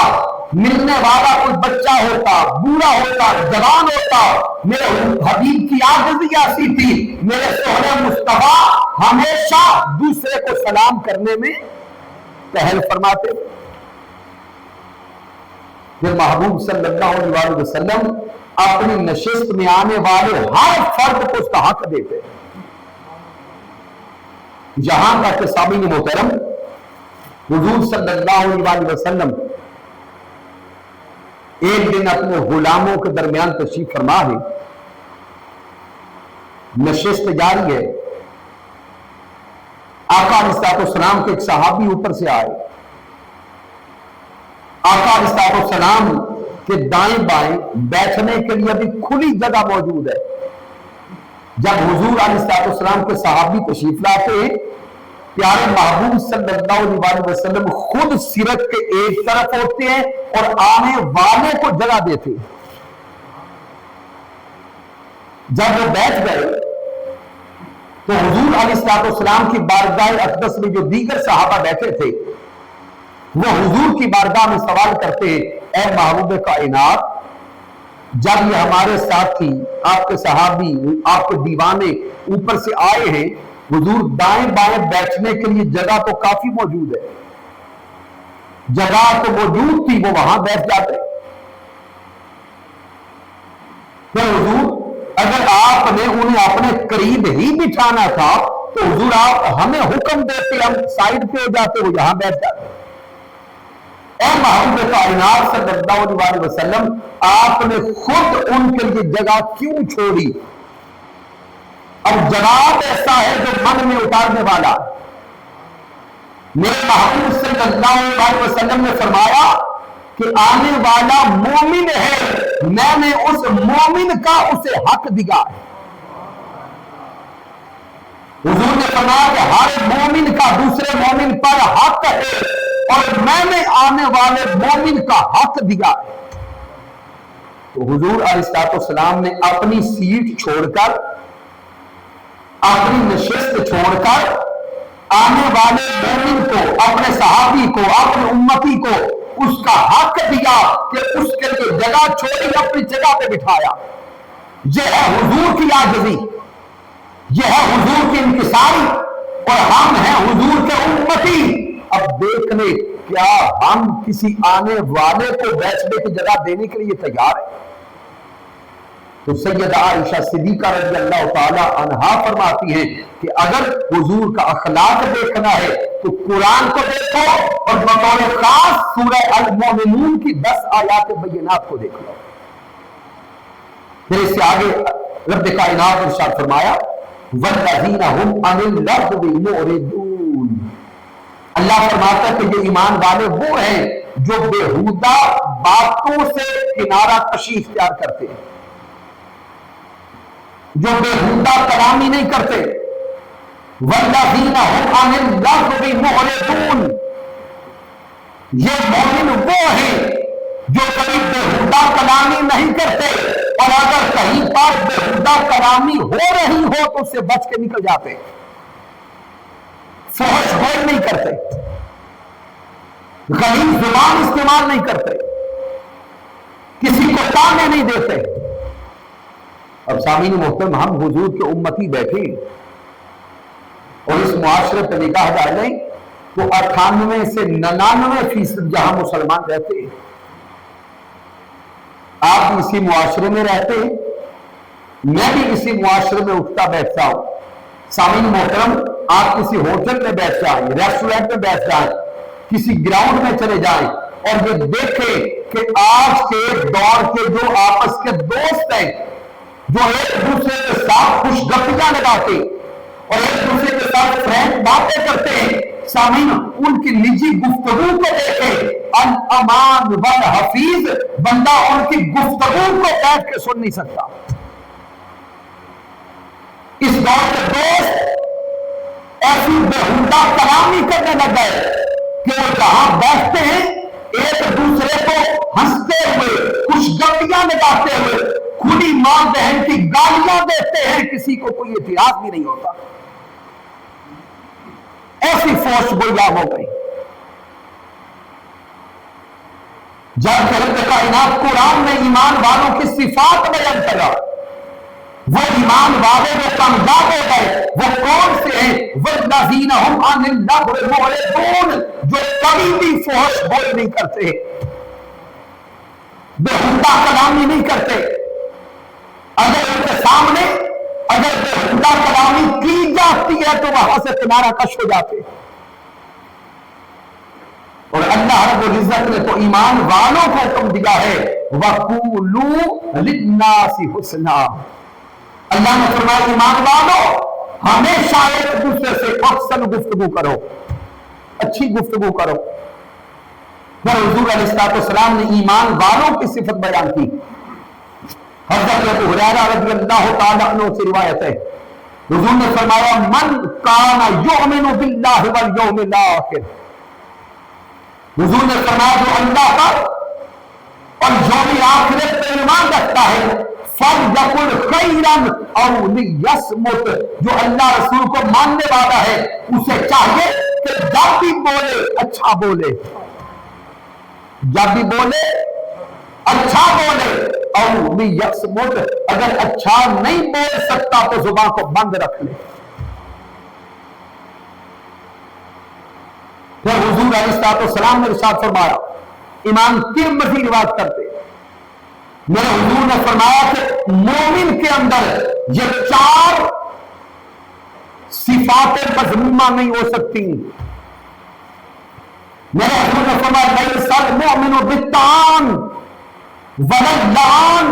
ملنے والا کوئی بچہ ہوتا، بوڑھا ہوتا، جوان ہوتا، میرے حبیب کی عاجزی ایسی تھی، میرے سونے مصطفیٰ ہمیشہ دوسرے کو سلام کرنے میں پہل فرماتے۔ پھر محبوب صلی اللہ علیہ وسلم اپنی نشست میں آنے والے ہر فرد کو اس کا حق دیتے۔ یہاں تک کہ سامعین محترم، حضور صلی اللہ علیہ وسلم ایک دن اپنے غلاموں کے درمیان تشریف فرما ہے، نشست جاری ہے، آقا علیہ السلام کے ایک صحابی اوپر سے آئے، آقا علیہ السلام کے دائیں بائیں بیٹھنے کے لیے ابھی کھلی جگہ موجود ہے۔ جب حضور علیہ السلام کے صحابی تشریف لاتے ہیں، پیارے محبوب صلی اللہ علیہ وسلم خود سیرت کے ایک طرف ہوتے ہیں اور آنے والے کو جگہ دیتے ہیں۔ جب وہ بیٹھ گئے تو حضور علیہ السلام کی بارگاہ اقدس میں جو دیگر صحابہ بیٹھے تھے وہ حضور کی بارگاہ میں سوال کرتے ہیں، اے محبوب کائنات، جب یہ ہمارے ساتھی آپ کے صحابی آپ کے دیوانے اوپر سے آئے ہیں، حضور دائیں بائیں بیٹھنے کے لیے جگہ تو کافی موجود ہے، جگہ تو موجود تھی، وہ وہاں بیٹھ جاتے۔ پھر حضور اگر آپ نے انہیں اپنے قریب ہی بٹھانا تھا تو حضور آپ ہمیں حکم دیتے، ہم سائڈ پہ ہو جاتے، وہ یہاں بیٹھ جاتے۔ اے محبوب کائنات صلی اللہ علیہ وسلم، آپ نے خود ان کے لیے جگہ کیوں چھوڑی؟ اب جواب ایسا ہے جو من میں اتارنے والا۔ میرے محبوب صلی اللہ علیہ وسلم نے فرمایا کہ آنے والا مومن ہے، میں نے اس مومن کا اسے حق دیا ہے۔ حضور نے فرمایا کہ ہر مومن کا دوسرے مومن پر حق ہے اور میں نے آنے والے مومن کا حق دیا ہے۔ تو حضور علیہ السلام نے اپنی سیٹ چھوڑ کر، اپنی نشست چھوڑ کر آنے والے مومن کو، اپنے صحابی کو، اپنے امتی کو اس کا حق دیا کہ اس کے لیے جگہ چھوڑی، اپنی جگہ پہ بٹھایا۔ یہ ہے حضور کی عاجزی، یہ ہے حضور کی انکساری، اور ہم ہیں حضور کے امتی۔ اب دیکھ لیں کیا ہم کسی آنے والے کو بیٹھنے کی جگہ دینے کے لیے تیار ہیں؟ تو سیدہ عائشہ صدیقہ رضی اللہ تعالی عنہا فرماتی ہیں کہ اگر حضور کا اخلاق دیکھنا ہے تو قرآن کو دیکھو اور بطور خاص سورہ المؤمنون کی 10 آیات بینات کو دیکھ لو۔ پھر اس سے آگے رب کائنات نے ارشاد فرمایا والذین هم عن اللغو معرضون، اللہ فرماتا ہے کہ یہ ایمان والے وہ ہیں جو بیہودہ باتوں سے کنارہ کشی اختیار کرتے ہیں، جو بیہودہ کلامی نہیں کرتے۔ والذین هم عن اللغو معرضون، یہ مومن وہ ہیں جو کبھی بیہودہ کلامی نہیں کرتے، اور اگر کہیں پر بیہودہ کلامی ہو رہی ہو تو اس سے بچ کے نکل جاتے، فحش گوئی نہیں کرتے، غلیظ زبان استعمال نہیں کرتے، کسی کو تانے نہیں دیتے. اب سامعین محترم، ہم حضور کے امتی بیٹھے اور اس معاشرے پہ نگاہ ڈالیں تو 98 سے 99% جہاں مسلمان رہتے ہیں. آپ بھی اسی معاشرے میں رہتے ہیں، میں بھی اسی معاشرے میں اٹھتا بیٹھتا ہوں. سامعین محترم، آپ کسی ہوٹل میں بیٹھ جائیں، ریسٹورنٹ میں بیٹھ جائیں، کسی گراؤنڈ میں چلے جائیں اور یہ دیکھیں کہ آج کے دور کے جو آپس کے دوست ہیں، جو ایک دوسرے کے ساتھ خوش گپیاں لگاتے اور ایک دوسرے کے ساتھ فرینک باتیں کرتے ہیں، سامعین ان کی نجی گفتگو کو دیکھیں. الامان والحفیظ، بندہ ان کی گفتگو کو بیٹھ کے سن نہیں سکتا. اس دور کے دوست ایسی بےہودہ کلامی کرنے لگ گئے کہ وہ جہاں بیٹھتے ہیں ایک دوسرے کو ہنستے ہوئے، خوش گپیاں لگاتے ہوئے، کھلی ماں بہن کی گالیاں دیتے ہیں، کسی کو کوئی اعتراض بھی نہیں ہوتا. ایسی فوش گویا ہو گئی. جب کہ رب کائنات قرآن میں ایمان والوں کی صفات بیان کرا، وہ ایمان والے جو کامیاب ہو گئے وہ کون سے ہیں؟ والذین هم عن اللغو معرضون، جو کبھی بھی فحش بول نہیں کرتے، بےہودہ کلامی نہیں کرتے. اگر ان کے سامنے اگر بےہودہ کلامی کی جاتی ہے تو وہاں سے کنارہ کش ہو جاتے. اور اللہ رب العزت نے تو ایمان والوں کو حکم دیا ہے وَقُولُوا لِلنَّاسِ حُسْنًا. اللہ نے فرمایا ایمان والوں ہمیشہ ایک دوسرے سے احسن گفتگو کرو، اچھی گفتگو کرو. پھر حضور علیہ السلام نے ایمان والوں کی صفت بیان کی. حضرت ابو ہریرہ رضی اللہ تعالیٰ عنہ سے روایت ہے، حضور نے فرمایا من کان یؤمن باللہ والیوم الاخر، حضور نے فرمایا جو اللہ کا اور یوم آخرت پر ایمان رکھتا ہے فَلْيَقُلْ خَيْرًا أَوْ لِيَصْمُتْ، جو اللہ رسول کو ماننے والا ہے اسے چاہیے کہ جب بھی بولے اچھا بولے، جب بھی بولے اچھا بولے. أَوْ لِيَصْمُتْ، اگر اچھا نہیں بول سکتا تو زبان کو بند رکھ لے. پھر حضور علیہ السلام نے ارشاد فرمایا، امام ترمذی روایت کرتے، میرے حضور نے فرمایا کہ مومن کے اندر یہ 4 صفات مذمومہ نہیں ہو سکتی. میرے حضور نے فرمایا لیس المؤمن بالطعان ولا اللعان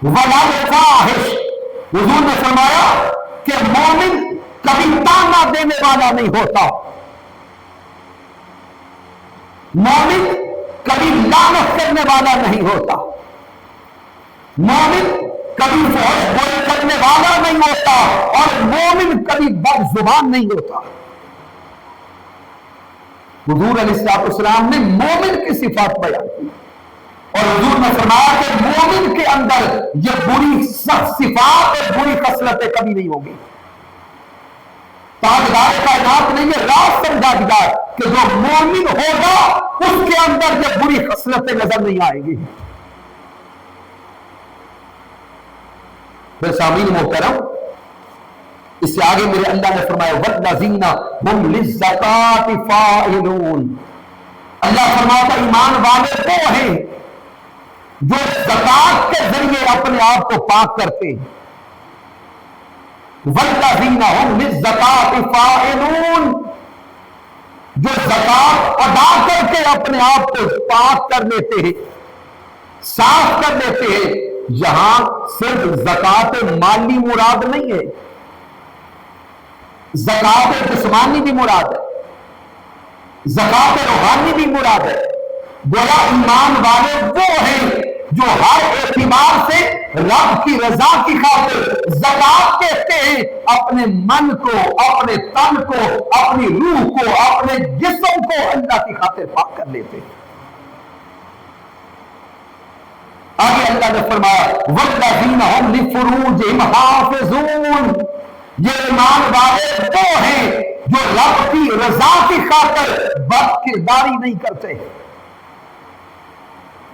ولا الفاحش. حضور نے فرمایا کہ مومن کبھی تانا دینے والا نہیں ہوتا، مومن کبھی لعنت کرنے والا نہیں ہوتا، مومن کبھی فحش بول کرنے والا نہیں ہوتا، اور مومن کبھی بد زبان نہیں ہوتا. حضور علیہ السلام نے مومن کی صفات بیان کی اور حضور نے فرمایا کہ مومن کے اندر یہ بری صفات اور بری خصلتیں کبھی نہیں ہوگی. تاجدار کائنات نے یہ راز سمجھا دیا کہ جو مومن ہوگا اس کے اندر یہ بری خصلتیں نظر نہیں آئیں گی. پھر سامعین محترم، اس سے آگے میرے اللہ نے فرمایا وَالَّذِينَ هُمْ لِلزَّكَاةِ فَاعِلُونَ. اللہ فرماتا ایمان والے وہ ہیں جو زکات کے ذریعے اپنے آپ کو پاک کرتے ہیں. وَالَّذِينَ هُمْ لِلزَّكَاةِ فَاعِلُونَ، جو زکات ادا کر کے اپنے آپ کو پاک کر لیتے ہیں، صاف کر لیتے ہیں. یہاں صرف زکات مالی مراد نہیں ہے، زکات جسمانی بھی مراد ہے، زکات روحانی بھی مراد ہے. گویا ایمان والے وہ ہیں جو ہر اعتبار سے رب کی رضا کی خاطر زکات دیتے ہیں، اپنے من کو، اپنے تن کو، اپنی روح کو، اپنے جسم کو اللہ کی خاطر پاک کر لیتے ہیں. آگے اللہ نے فرمایا وَالَّذِينَ هُمْ لِفُرُوجِهِمْ حَافِظُونَ، یہ ایمان والے وہ ہیں جو رب کی رضا کی خاطر بد کرداری نہیں کرتے.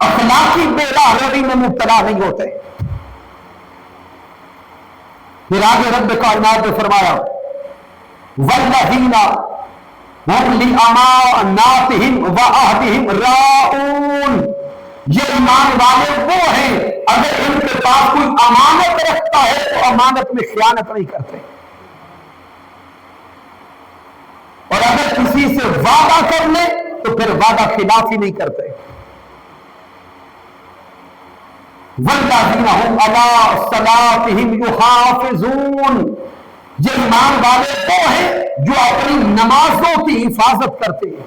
اخلاقی بے راہ روی میں مبتلا نہیں ہوتے۔ پھر آگے رب کائنات نے فرمایا والذین هم لأماناتهم وعہدهم راعون، یہ ایمان والے وہ ہیں اگر ان کے پاس کوئی امانت رکھتا ہے تو امانت میں خیانت نہیں کرتے، اور اگر کسی سے وعدہ کر لے تو پھر وعدہ خلافی نہیں کرتے۔ والذین هم علی صلاتهم یحافظون، یہ ایمان والے وہ ہیں جو اپنی نمازوں کی حفاظت کرتے ہیں۔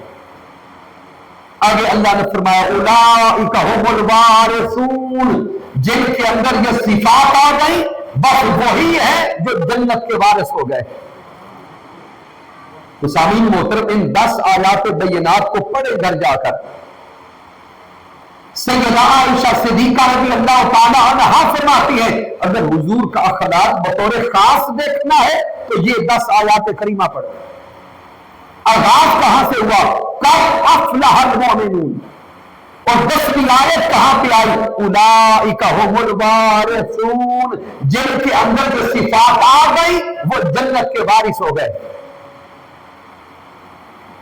آگے اللہ نے فرمایا اولئک هم الوارثون، جن کے اندر یہ صفات آ گئی بس وہی ہے جو جنت کے وارث ہو گئے۔ تو سامعین محترم، ان 10 آیات بینات کو پڑھے گھر جا کر۔ سیدہ عائشہ صدیقہ رضی اللہ تعالی عنہا فرماتی ہے اگر حضور کا اخلاق بطور خاص دیکھنا ہے تو یہ 10 آیات کریمہ پڑھو۔ آغاز کہاں سے ہوا؟ قد افلح المؤمنون، اور 10ویں آیت کہاں پہ آئی؟ اولئک هم الوارثون، جن کے اندر جو صفات آ گئی وہ جنت کے وارث ہو گئے۔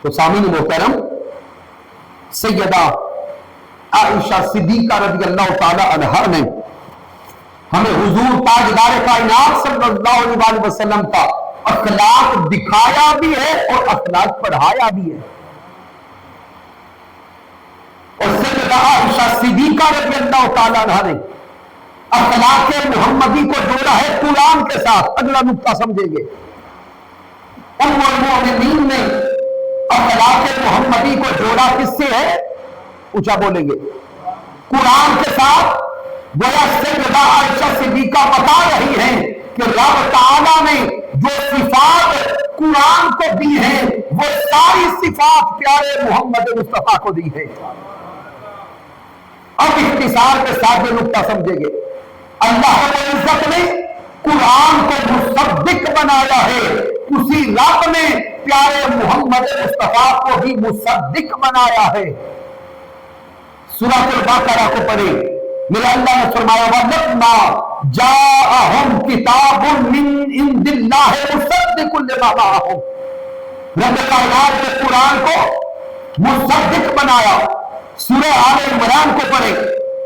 تو سامعین محترم، سیدہ عائشہ صدیقہ رضی اللہ تعالی عنہا نے ہمیں حضور تاجدار کائنات صلی اللہ علیہ وسلم کا اخلاق دکھایا بھی ہے اور اخلاق پڑھایا بھی ہے۔ اور سیدہ عائشہ صدیقہ رضی اللہ تعالی عنہا نے اخلاق محمدی کو جوڑا ہے قرآن کے ساتھ۔ اگلا نقطہ سمجھیں گے، ام المؤمنین نے اخلاق محمدی کو جوڑا کس سے ہے؟ اونچا بولیں گے، قرآن کے ساتھ۔ گویا سیدہ عائشہ صدیقہ بتا رہی ہیں کہ رب تعالیٰ نے جو صفات قرآن کو دی ہیں وہ ساری صفات پیارے محمد مصطفیٰ کو دی ہے۔ اب اختصار کے ساتھ یہ نقطہ سمجھیں گے، اللہ رب العزت نے قرآن کو مصدق بنایا ہے، اسی رب نے پیارے محمد مصطفیٰ کو بھی مصدق بنایا ہے۔ سورۃ البقرہ کو پڑھیں، میرا اللہ نے فرمایا وَلَمَّا جَاءَهُمْ كِتَابٌ مِّنْ عِندِ اللَّهِ مُصَدِّقٌ لِمَا مَعَهُمْ، رب کائنات نے قرآن کو مصدق بنایا۔ سورہ آل عمران کو پڑھیں،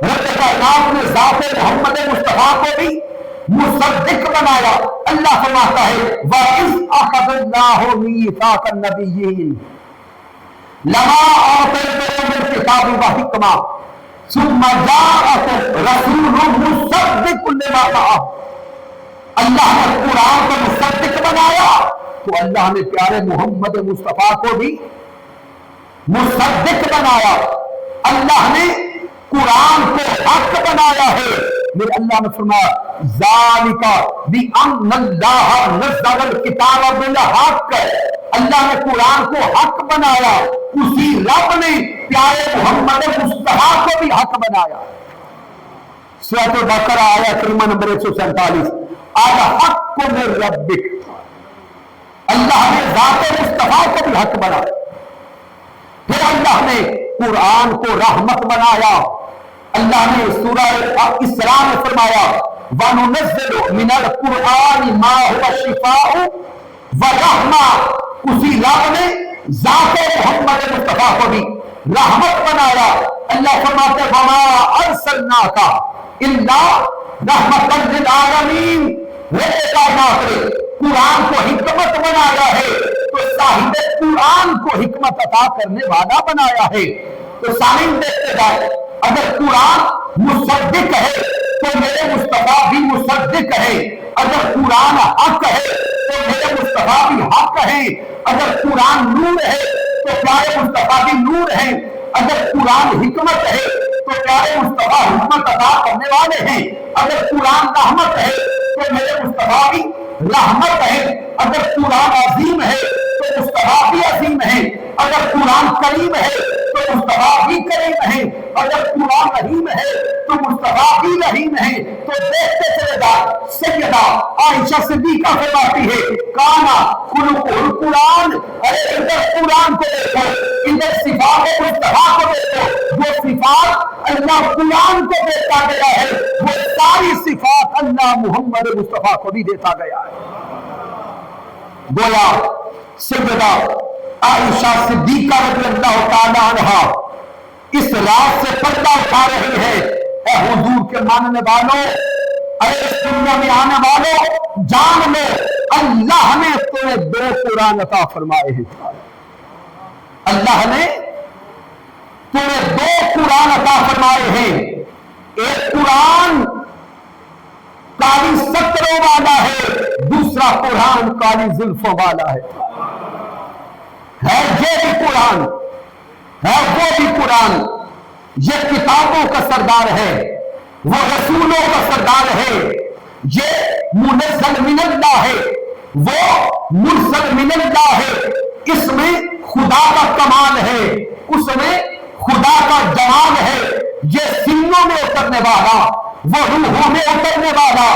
رب کائنات نے ذات محمد مصطفیٰ کو بھی مصدق بنایا۔ اللہ فرماتا ہے وَإِذْ أَخَذَ اللَّهُ مِيثَاقَ النَّبِيِّينَ لما آتيتكم من الكتاب وحكمة ثم جاءكم رسول مصدق لما معه، اللہ نے قرآن کو مصدق بنایا تو اللہ نے پیارے محمد مصطفیٰ کو بھی مصدق بنایا۔ اللہ نے قرآن کو حق بنایا ہے۔ میرے اللہ نے فرمایا ذالک بأن اللہ نزل الکتاب بالحق، اللہ نے قرآن کو حق بنایا، اسی رب نے پیارے محمد مصطفیٰ کو بھی حق بنایا۔ سورۃ البقرہ آیت کریمہ نمبر 147، الحق من ربک، اللہ نے ذات مصطفیٰ کو بھی حق بنایا۔ پھر اللہ نے قرآن کو رحمت بنایا۔ اللہ نے سورہ اسراء میں فرمایا وَنُنَزِّلُ مِنَ الْقُرْآنِ مَا هُوَ شِفَاءٌ وَرَحْمَةٌ، اسی رب نے ذات محمد مصطفیٰ کو بھی رحمت بنایا۔ اللہ فرماتے ہیں وَمَا أَرْسَلْنَاكَ إِلَّا رَحْمَةً لِلْعَالَمِينَ، رب کائنات نے قرآن کو حکمت بنایا ہے تو صاحب قرآن کو حکمت عطا کرنے والا بنایا ہے۔ تو سامعین دیکھتے جائیں، اگر قرآن مصدق ہے تو میرے مصطفیٰ بھی مصدق ہے، اگر قرآن حق ہے تو میرے مصطفیٰ بھی حق ہے، اگر قرآن نور ہے تو پیارے مصطفیٰ بھی نور ہے، اگر قرآن حکمت ہے تو پیارے مصطفیٰ حکمت عطا کرنے والے ہیں، اگر قرآن رحمت ہے تو میرے مصطفیٰ بھی رحمت ہے، اگر قرآن عظیم ہے تو مصطفیٰ بھی عظیم ہے، اگر قرآن کریم ہے تو مصطفیٰ بھی کریم ہے، اور جب قرآن رحیم ہے تو مصطفیٰ بھی رحیم ہے۔ تو دیکھتے چلے جا، سیدہ عائشہ صدیقہ فرماتی ہے کانا خلق القرآن، ارے ادھر قرآن کو دیکھو، ادھر صفات مصطفیٰ کو دیکھو، جو صفات اللہ قرآن کو دیتا گیا ہے وہ ساری صفات اللہ محمد مصطفیٰ کو بھی دیتا گیا ہے۔ گویا سیدہ عائشہ صدیقہ رضی اللہ تعالی عنہا اس رات سے پردہ اٹھا رہی ہے، اے حضور کے ماننے والوں، اے اس دنیا میں آنے والوں، جان لو اللہ نے تمہیں 2 قرآن عطا فرمائے ہیں۔ اللہ نے تمہیں 2 قرآن عطا فرمائے ہیں، ایک قرآن کالی ستروں والا ہے، دوسرا قرآن کالی زلفوں والا ہے یہ بھی قرآن ہے، وہ بھی قرآن، یہ کتابوں کا سردار ہے، وہ رسولوں کا سردار ہے، یہ منزل من اللہ ہے، وہ مرسل من اللہ ہے، اس میں خدا کا کمال ہے، اس میں خدا کا جمال ہے، یہ سینوں میں اترنے والا، وہ روحوں میں اترنے والا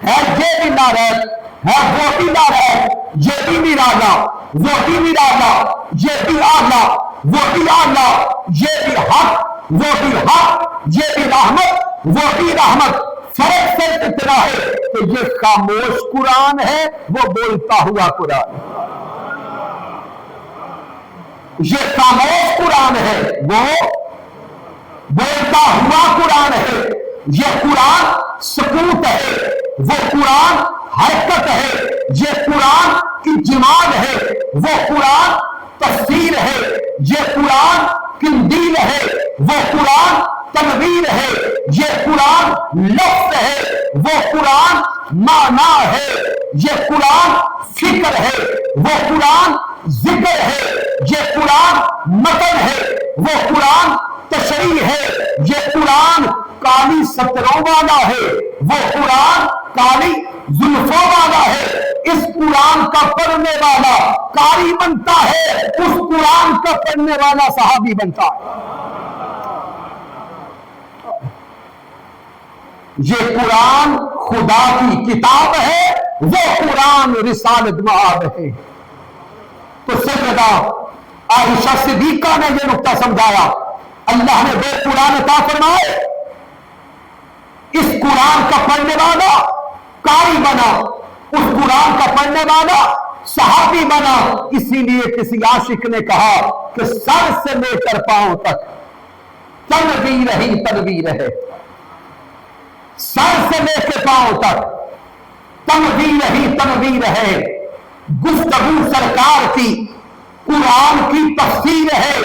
ہے، یہ بھی نارد ہے، وہ بھی نارد، یہ بھی نرالا، وہ بھی نرالا، یہ بھی آلہ، وہ بھی آلہ، یہ بھی حق، وہ بھی حق، یہ بھی رحمت، وہ بھی رحمت۔ فرق صرف اتنا ہے کہ یہ خاموش قرآن ہے، وہ بولتا ہوا قرآن ہے۔ یہ خاموش قرآن ہے، وہ بولتا ہوا قرآن ہے۔ یہ قرآن سکوت ہے، وہ قرآن حرکت ہے، یہ قرآن اجمال ہے، وہ قرآن تفسیر ہے، یہ قرآن قندیل ہے، وہ قرآن تنویر ہے، یہ قرآن لفظ ہے، وہ قرآن معنی ہے، یہ قرآن فکر ہے، وہ قرآن ذکر ہے، یہ قرآن متن ہے، وہ قرآن تشریح ہے، یہ قرآن کالی ستروں والا ہے، وہ قرآن کالی زلفوں والا ہے۔ اس قرآن کا پڑھنے والا قاری بنتا ہے، اس قرآن کا پڑھنے والا صحابی بنتا ہے۔ یہ قرآن خدا کی کتاب ہے، وہ قرآن رسالت مآب ہے۔ تو سیدہ عائشہ صدیقہ نے یہ نقطہ سمجھایا، اللہ نے 2 قرآن عطا فرمائے، اس قرآن کا پڑھنے والا قاری بنا، اس قرآن کا پڑھنے والا صحابی بنا۔ اسی لیے کسی عاشق نے کہا کہ سر سے لے کر پاؤں تک تنویر ہی تنویر ہے، سر سے لے کے پاؤں تک تنویر ہی تنویر ہے۔ گفتگو سرکار کی قرآن کی تفسیر ہے،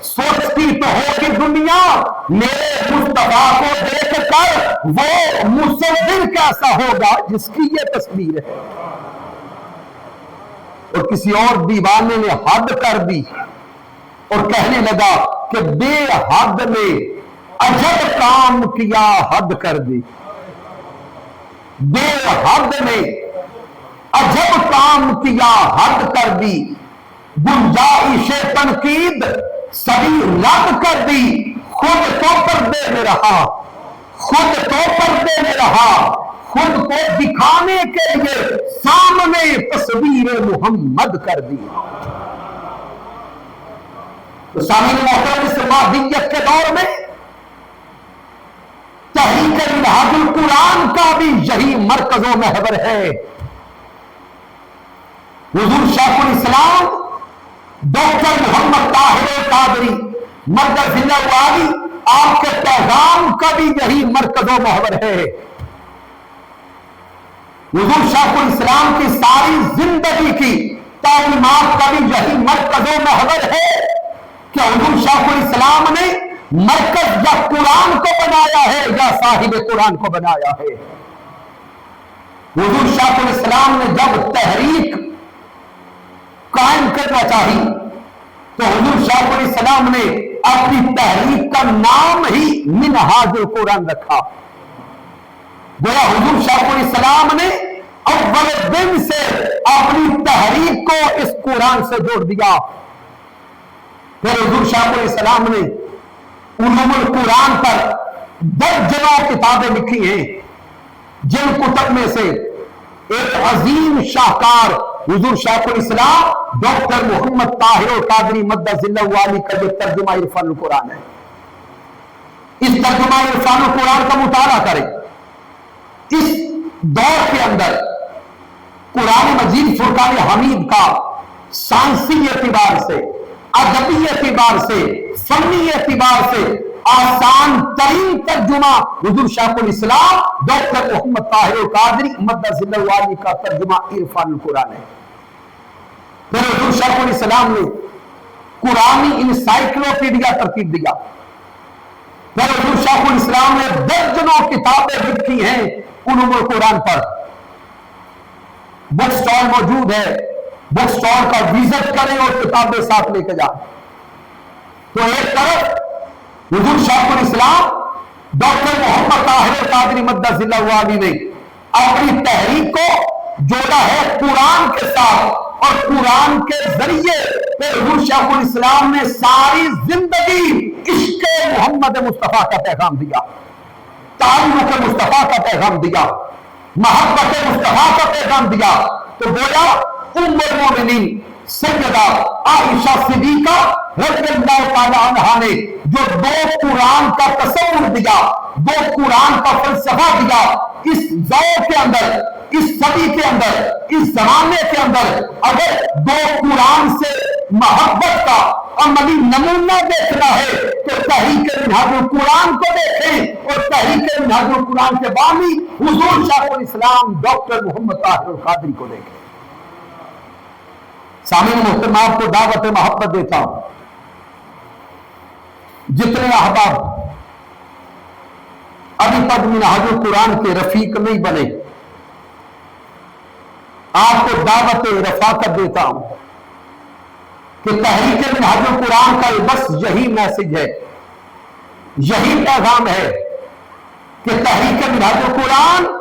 سوچتی تو ہوگی دنیا میرے مصطفیٰ کو دیکھ کر وہ مصور کیسا ہوگا جس کی یہ تصویر ہے۔ اور کسی اور دیوانے نے حد کر دی اور کہنے لگا کہ بے حد نے عجب کام کیا، حد کر دی، بے حد نے عجب کام کیا، حد کر دی، گنجائش تنقید سبھی رد کر دی، خود تو پردے میں رہا، خود تو پردے میں رہا، خود کو دکھانے کے لیے سامنے تصویر محمد کر دی۔ تو سامنے محترم اس مادیت کے دور میں تحریک منہاج القرآن کا بھی یہی مرکز و محور ہے۔ حضور شیخ الاسلام ڈاکٹر محمد طاہر قادری مرکز والی آپ کے پیغام کا بھی یہی مرکز و محور ہے۔ حضور شیخ الاسلام کی ساری زندگی کی تعلیمات کا بھی یہی مرکز و محور ہے کہ حضور شیخ الاسلام نے مرکز یا قرآن کو بنایا ہے یا صاحب قرآن کو بنایا ہے۔ حضور شیخ الاسلام نے جب تحریک قائم کرنا چاہی تو حضور شیخ الاسلام نے اپنی تحریک کا نام ہی منہاج القرآن رکھا۔ گویا حضور شیخ الاسلام نے اول دن سے اپنی تحریک کو اس قرآن سے جوڑ دیا۔ پھر حضور شاہ علیہ السلام نے علوم القرآن پر درجنوں کتابیں لکھی ہیں، جن کتب میں سے ایک عظیم شاہکار حضور شاہ الاسلام ڈاکٹر محمد طاہر القادری مدث اللہ علی کا جو ترجمہ عرفان القرآن ہے، اس ترجمہ عرفان القرآن کا مطالعہ کریں۔ اس دور کے اندر قرآن مجید فرقان حمید کا سائنسی اعتبار سے، ادبی اعتبار سے، فنی اعتبار سے آسان ترین ترجمہ حضور شاہ الاسلام ڈاکٹر محمد طاہر القادری مدث اللہ علی کا ترجمہ عرفان القرآن ہے۔ پھر حضور شاہ الاسلام نے قرآنی انسائکلوپیڈیا ترتیب دیا۔ پھر حضور شاہ الاسلام نے درجنوں کتابیں لکھی ہیں علوم القرآن پر۔ بک سٹال موجود ہے، بک سٹال کا وزٹ کریں اور کتابیں ساتھ لے کے جائیں۔ تو ایک طرف حضور شاہ الاسلام ڈاکٹر محمد طاہر القادری مدث اللہ علی نے اپنی تحریک کو جوڑا ہے قرآن کے ساتھ، اور قرآن کے ذریعے پھر حضور شاہ الاسلام نے ساری زندگی عشق محمد مصطفیٰ کا پیغام دیا، تعلق مصطفیٰ کا پیغام دیا، محبت مصطفیٰ کا پیغام دیا۔ تو گویا ام المومنین سیدہ عائشہ صدیقہ رضی اللہ تعالی عنہا نے جو دو قرآن کا تصور دیا، دو قرآن کا فلسفہ دیا، اس دور کے اندر، اس صدی کے اندر، اس زمانے کے اندر اگر دو قرآن سے محبت کا عملی نمونہ دیکھنا ہے تو تحریک منہاج القرآن کو دیکھیں، اور تحریک منہاج القرآن کے بانی حضور شاہ الاسلام ڈاکٹر محمد طاہر القادری کو دیکھیں۔ سامعین محترم، آپ کو دعوت محبت دیتا ہوں، جتنے احباب ابھی تک منہاج القرآن کے رفیق نہیں بنے، آپ کو دعوت رفاقت دیتا ہوں کہ تحریک منہاج القرآن کا بس یہی میسج ہے، یہی پیغام ہے کہ تحریک منہاج القرآن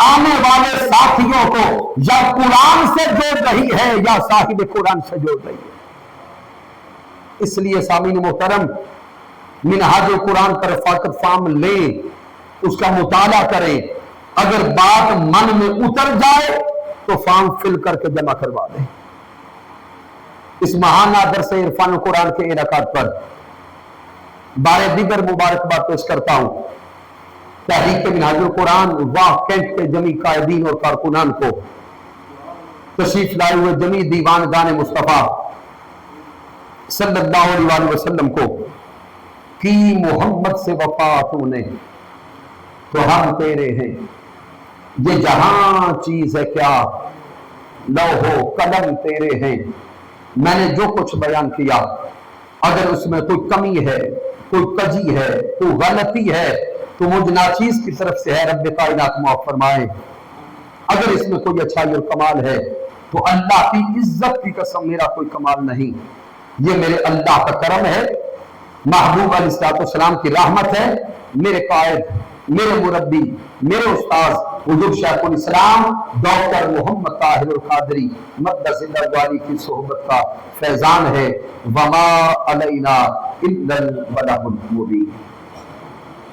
آنے والے ساتھیوں کو یا قرآن سے جوڑ رہی ہے یا صاحب قرآن سے جوڑ رہی ہے۔ اس لیے سامعین محترم، منہاج القرآن پر رفاقت فارم لیں، اس کا مطالعہ کریں، اگر بات من میں اتر جائے تو فارم فل کر کے جمع کروا دیں۔ اس ماہانہ درس عرفان القرآن کے انعقاد پر بارے دیگر مبارکباد پیش کرتا ہوں تحریک منہاج القرآن واہ کینٹ کے جمی قائدین اور کارکنان کو، تشریف لائے ہوئے جمی دیوان گان مصطفیٰ صلی اللہ علیہ وسلم کو، کی محمد سے وفا تو نے تو ہم تیرے ہیں، یہ جہاں چیز ہے کیا لوح و قلم تیرے ہیں۔ میں نے جو کچھ بیان کیا اگر اس میں کوئی کمی ہے، کوئی کجی ہے، کوئی غلطی ہے تو مجھ ناچیز کی طرف سے ہے، رب کائنات معاف فرمائے۔ اگر اس میں کوئی اچھائی اور کمال ہے تو اللہ کی عزت کی قسم میرا کوئی کمال نہیں، یہ میرے اللہ کا کرم ہے، محبوب علیہ السلام کی رحمت ہے۔ میرے قائد، میرے مربی، میرے استاذ حضور شیخ الاسلام ڈاکٹر محمد طاہر القادری مدث اللہ علی کی صحبت کا فیضان ہے۔ وما علینا الا البلاغ المبین۔